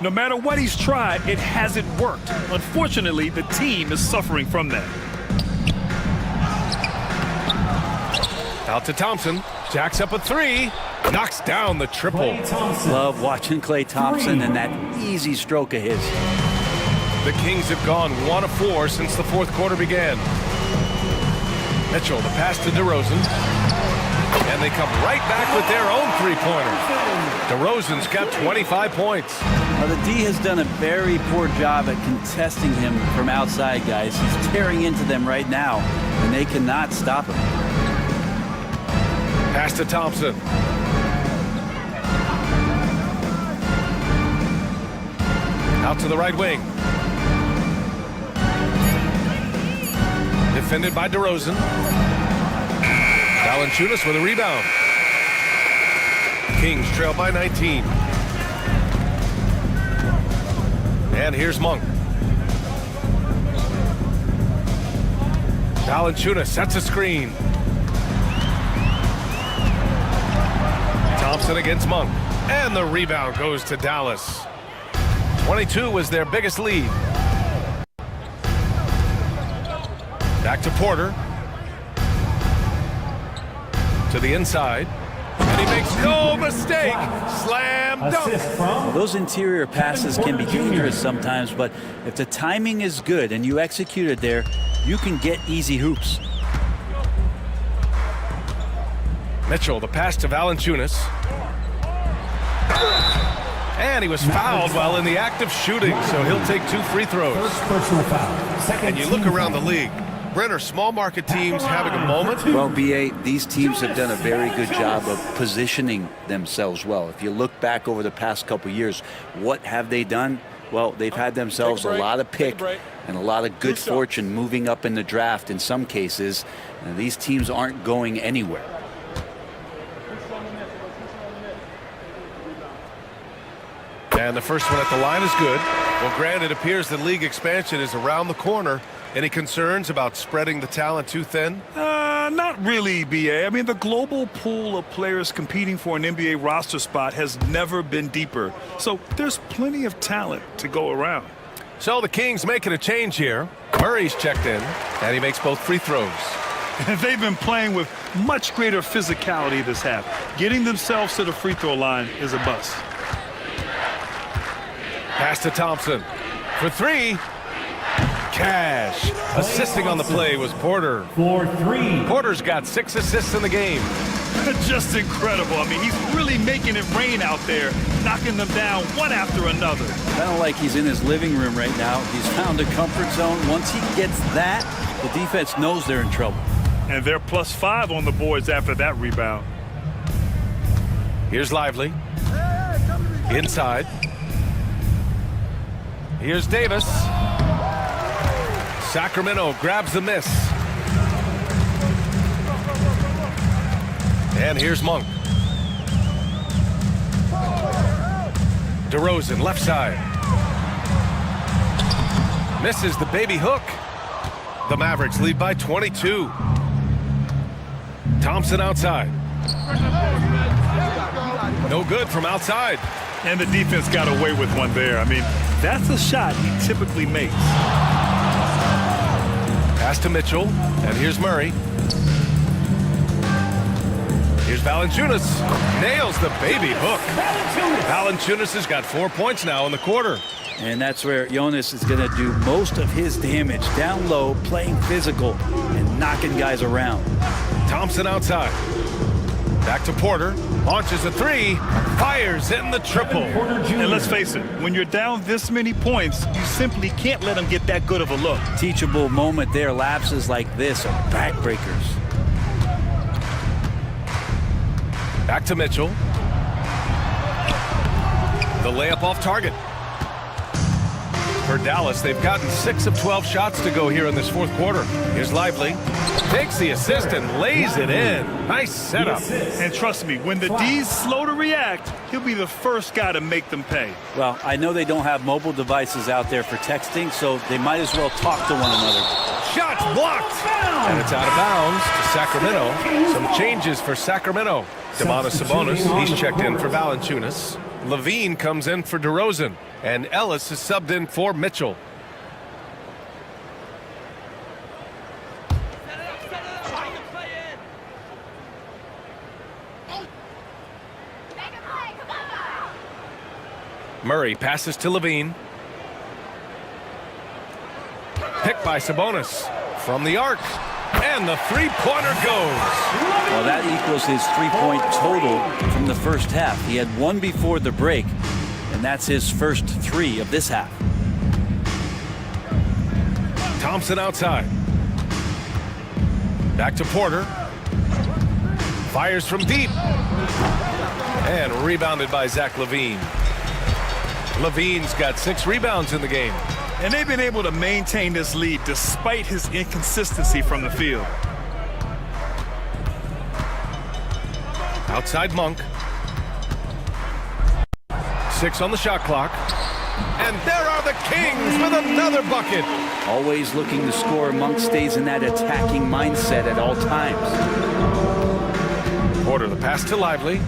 No matter what he's tried, it hasn't worked. Unfortunately, the team is suffering from that. Out to Thompson. Jacks up a 3. Knocks down the triple. Love watching Klay Thompson and that easy stroke of his. The Kings have gone 1 of 4 since the fourth quarter began. Mitchell, the pass to DeRozan. And they come right back with their own three-pointer. DeRozan's got 25 points. Now, the D has done a very poor job at contesting him from outside, guys. He's tearing into them right now, and they cannot stop him. Pass to Thompson. Out to the right wing. Defended by DeRozan. Valanciunas with a rebound. Kings trail by 19. And here's Monk. Valanciunas sets a screen. Thompson against Monk. And the rebound goes to Dallas. 22 was their biggest lead. Back to Porter. To the inside. And he makes no mistake. Slam dunk. Well, those interior passes can be dangerous sometimes, but if the timing is good and you execute it there, you can get easy hoops. Mitchell, the pass to Valanciunas. And he was fouled while in the act of shooting, so he'll take 2 free throws. First personal foul. And you look around the league. Brenner, small market teams having a moment. Well, BA, these teams have done a very good job of positioning themselves well. If you look back over the past couple years, what have they done? Well, they've had themselves a lot of pick and a lot of good fortune moving up in the draft in some cases. And these teams aren't going anywhere. And the first one at the line is good. Well, Grant, it appears that league expansion is around the corner. Any concerns about spreading the talent too thin? Not really, BA. I mean, the global pool of players competing for an NBA roster spot has never been deeper. So there's plenty of talent to go around. So the Kings making a change here. Murray's checked in, and he makes both free throws. They've been playing with much greater physicality this half. Getting themselves to the free throw line is a bust. Pass to Thompson for 3. Cash. Assisting on the play was Porter. For 3. Porter's got 6 assists in the game. Just incredible. I mean, he's really making it rain out there, knocking them down one after another. Kind of like he's in his living room right now. He's found a comfort zone. Once he gets that, the defense knows they're in trouble. And they're +5 on the boards after that rebound. Here's Lively. Inside. Here's Davis. Sacramento grabs the miss. And here's Monk. DeRozan, left side. Misses the baby hook. The Mavericks lead by 22. Thompson outside. No good from outside. And the defense got away with one there. I mean, that's a shot he typically makes. Pass to Mitchell, and here's Murray. Here's Valanciunas. Nails the baby hook. Valanciunas has got 4 points now in the quarter. And that's where Jonas is going to do most of his damage. Down low, playing physical, and knocking guys around. Thompson outside. Back to Porter. Launches a three. Fires in the triple. And let's face it, when you're down this many points, you simply can't let them get that good of a look. Teachable moment there. Lapses like this are backbreakers. Back to Mitchell. The layup off target. For Dallas, they've gotten 6 of 12 shots to go here in this fourth quarter. Here's Lively. Takes the assist and lays it in. Nice setup. And trust me, when the D's slow to react, he'll be the first guy to make them pay. Well, I know they don't have mobile devices out there for texting, so they might as well talk to one another. Shot blocked. And it's out of bounds to Sacramento. Some changes for Sacramento. Domantas Sabonis, he's checked in for Valanciunas. Levine comes in for DeRozan. And Ellis is subbed in for Mitchell. Murray passes to Levine. Picked by Sabonis from the arc. And the three-pointer goes. Well, that equals his three-point total from the first half. He had one before the break, and that's his first 3 of this half. Thompson outside. Back to Porter. Fires from deep. And rebounded by Zach LaVine. LaVine's got 6 rebounds in the game. And they've been able to maintain this lead despite his inconsistency from the field. Outside Monk. 6 on the shot clock. And there are the Kings with another bucket. Always looking to score. Monk stays in that attacking mindset at all times. Porter, the pass to Lively.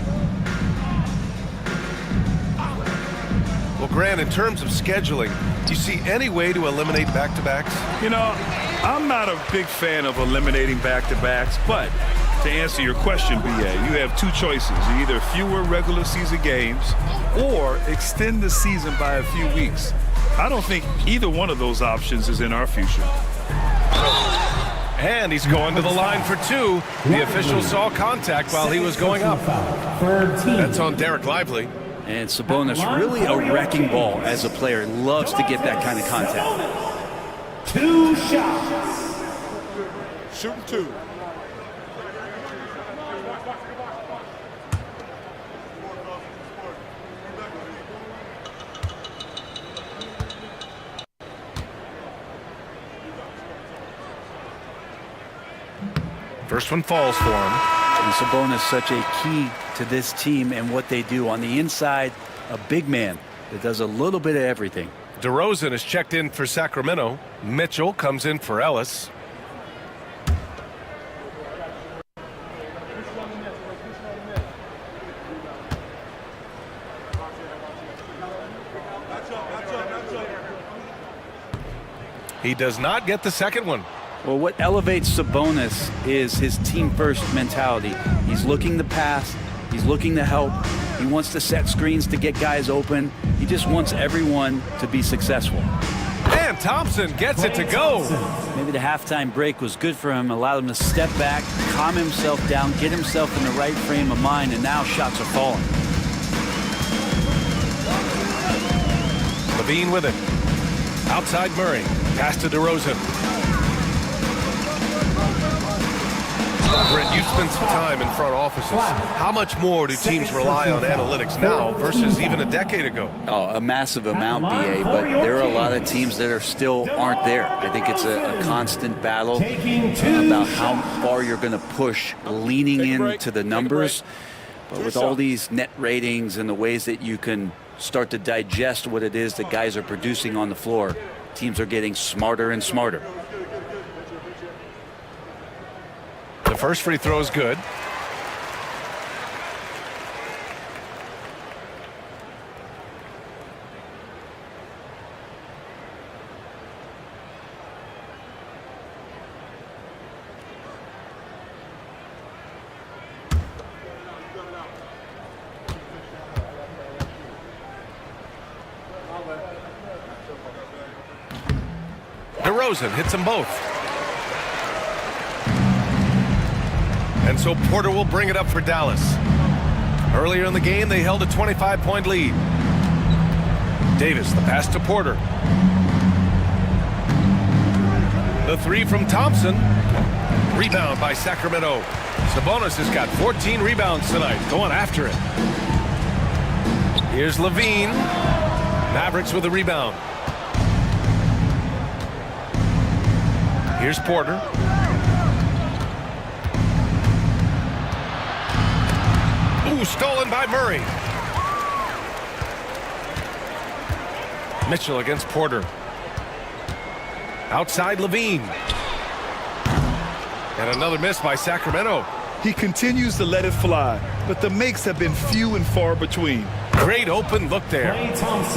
Well, Grant, in terms of scheduling, do you see any way to eliminate back-to-backs? You know, I'm not a big fan of eliminating back-to-backs, but to answer your question, BA, you have 2 choices. Either fewer regular season games or extend the season by a few weeks. I don't think either one of those options is in our future. And he's going to the line for 2. The official saw contact while he was going up. That's on Derek Lively. And Sabonis, really a wrecking ball as a player. Loves to get that kind of contact. 2 shots. Shooting 2. First one falls for him. And Sabonis such a key to this team and what they do. On the inside, a big man that does a little bit of everything. DeRozan is checked in for Sacramento. Mitchell comes in for Ellis. He does not get the second one. Well, what elevates Sabonis is his team-first mentality. He's looking to pass. He's looking to help. He wants to set screens to get guys open. He just wants everyone to be successful. And Thompson gets it to go. Maybe the halftime break was good for him, allowed him to step back, calm himself down, get himself in the right frame of mind, and now shots are falling. Levine with it. Outside Murray. Pass to DeRozan. Brent, you've spent some time in front offices. How much more do teams rely on analytics now versus even a decade ago? Oh, a massive amount, BA, but there are a lot of teams that still aren't there. I think it's a constant battle about how far you're going to push, leaning into the numbers. But with all these net ratings and the ways that you can start to digest what it is that guys are producing on the floor, teams are getting smarter and smarter. The first free throw is good. DeRozan hits them both. And so Porter will bring it up for Dallas. Earlier in the game, they held a 25-point lead. Davis, the pass to Porter. The three from Thompson. Rebound by Sacramento. Sabonis has got 14 rebounds tonight, going after it. Here's Levine. Mavericks with a rebound. Here's Porter. Ooh, stolen by Murray. Mitchell against Porter. Outside Levine. And another miss by Sacramento. He continues to let it fly, but the makes have been few and far between. Great open look there.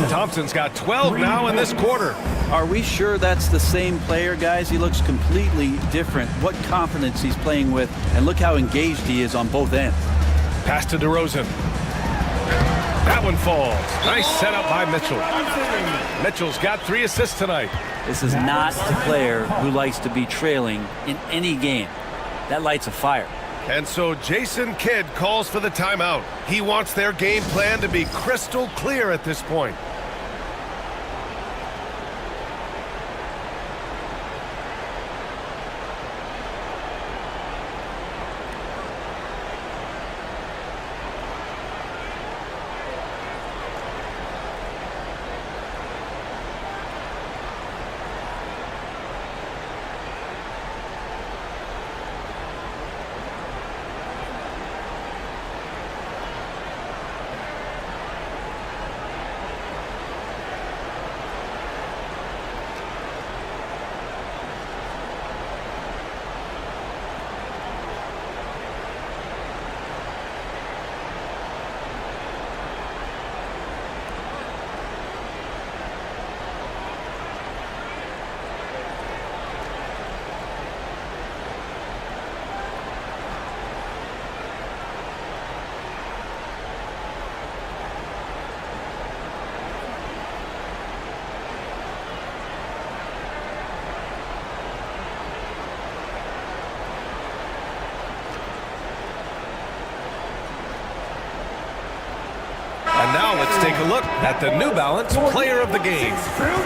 Thompson's got 12 now in this quarter. Are we sure that's the same player, guys? He looks completely different. What confidence he's playing with, and look how engaged he is on both ends. Pass to DeRozan. That one falls. Nice setup by Mitchell. Mitchell's got 3 assists tonight. This is not a player who likes to be trailing in any game. That lights a fire. And so Jason Kidd calls for the timeout. He wants their game plan to be crystal clear at this point. And now let's take a look at the New Balance Player of the Game.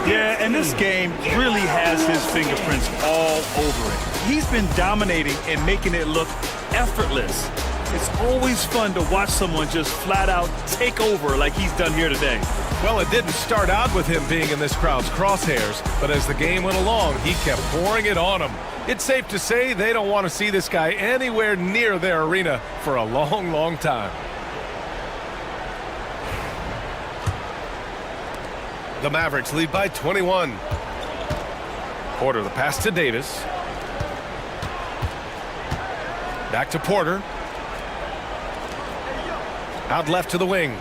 Yeah, and this game really has his fingerprints all over it. He's been dominating and making it look effortless. It's always fun to watch someone just flat out take over like he's done here today. Well, it didn't start out with him being in this crowd's crosshairs, but as the game went along, he kept pouring it on them. It's safe to say they don't want to see this guy anywhere near their arena for a long, long time. The Mavericks lead by 21. Porter, the pass to Davis. Back to Porter. Out left to the wing.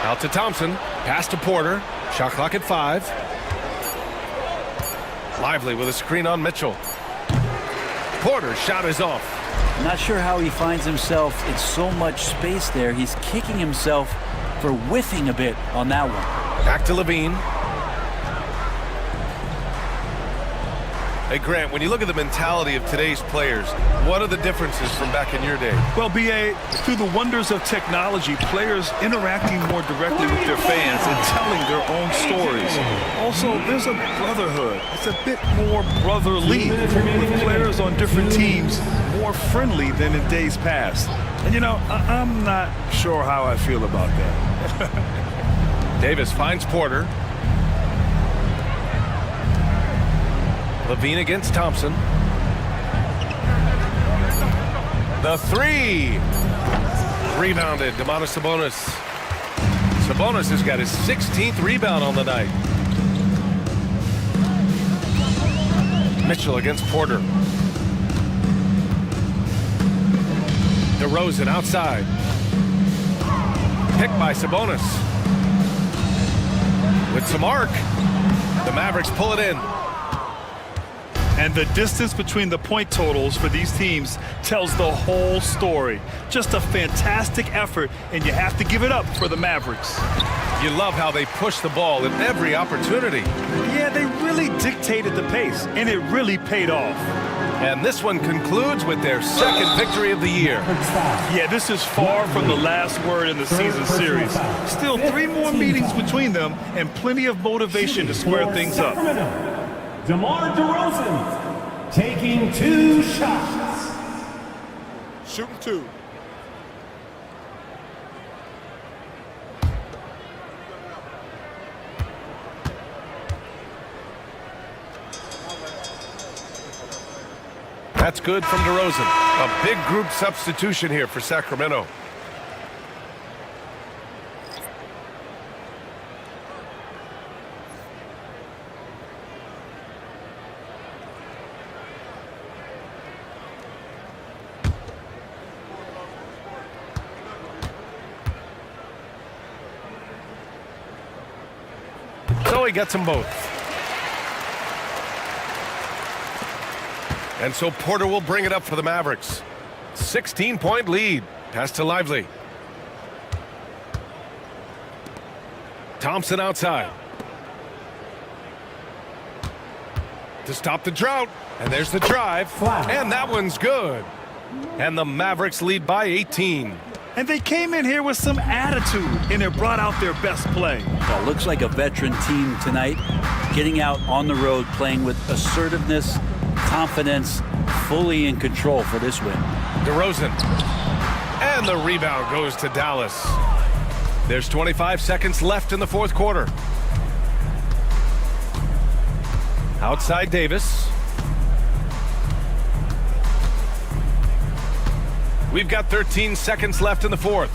Out to Thompson. Pass to Porter. Shot clock at 5. Lively with a screen on Mitchell. Porter's shot is off. I'm not sure how he finds himself in so much space there. He's kicking himself for whiffing a bit on that one. Back to Levine. Hey, Grant, when you look at the mentality of today's players, what are the differences from back in your day? Well, B.A., through the wonders of technology, players interacting more directly with their fans and telling their own stories. Also, there's a brotherhood. It's a bit more brotherly, with players on different teams more friendly than in days past. And, you know, I'm not sure how I feel about that. Davis finds Porter. Levine against Thompson. The three. Rebounded. Domantas Sabonis. Sabonis has got his 16th rebound on the night. Mitchell against Porter. DeRozan outside. Picked by Sabonis. With some arc. The Mavericks pull it in. And the distance between the point totals for these teams tells the whole story. Just a fantastic effort, and you have to give it up for the Mavericks. You love how they push the ball at every opportunity. Yeah, they really dictated the pace, and it really paid off. And this one concludes with their second victory of the year. Yeah, this is far from the last word in the season series. Still 3 more meetings between them, and plenty of motivation to square things up. DeMar DeRozan taking 2 shots. Shooting 2. That's good from DeRozan. A big group substitution here for Sacramento. So he gets them both. And so Porter will bring it up for the Mavericks. 16-point lead. Pass to Lively. Thompson outside. To stop the drought. And there's the drive. And that one's good. And the Mavericks lead by 18. And they came in here with some attitude, and it brought out their best play. Well, looks like a veteran team tonight, getting out on the road, playing with assertiveness, confidence, fully in control for this win. DeRozan. And the rebound goes to Dallas. There's 25 seconds left in the fourth quarter. Outside Davis. We've got 13 seconds left in the fourth.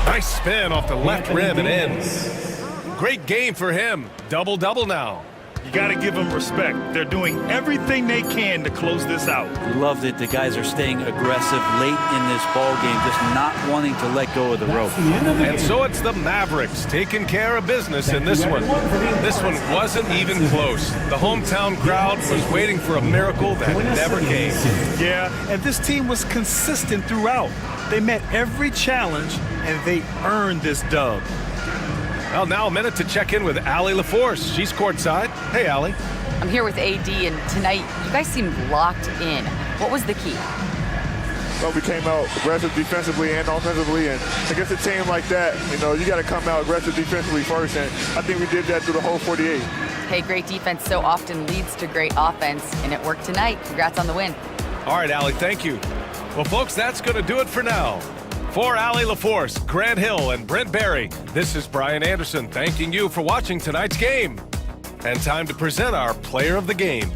Nice spin off the left rim and in. Great game for him. Double-double now. You got to give them respect. They're doing everything they can to close this out. Love that the guys are staying aggressive late in this ball game, just not wanting to let go of the rope. And so it's the Mavericks taking care of business in this one. This one wasn't even close. The hometown crowd was waiting for a miracle that never came. Yeah, and this team was consistent throughout. They met every challenge, and they earned this dub. Well, now a minute to check in with Allie LaForce. She's courtside. Hey, Allie. I'm here with AD, and tonight you guys seemed locked in. What was the key? Well, we came out aggressive defensively and offensively, and against a team like that, you know, you got to come out aggressive defensively first, and I think we did that through the whole 48. Hey, great defense so often leads to great offense, and it worked tonight. Congrats on the win. All right, Allie, thank you. Well, folks, that's going to do it for now. For Allie LaForce, Grant Hill, and Brent Barry, this is Brian Anderson thanking you for watching tonight's game. And time to present our player of the game.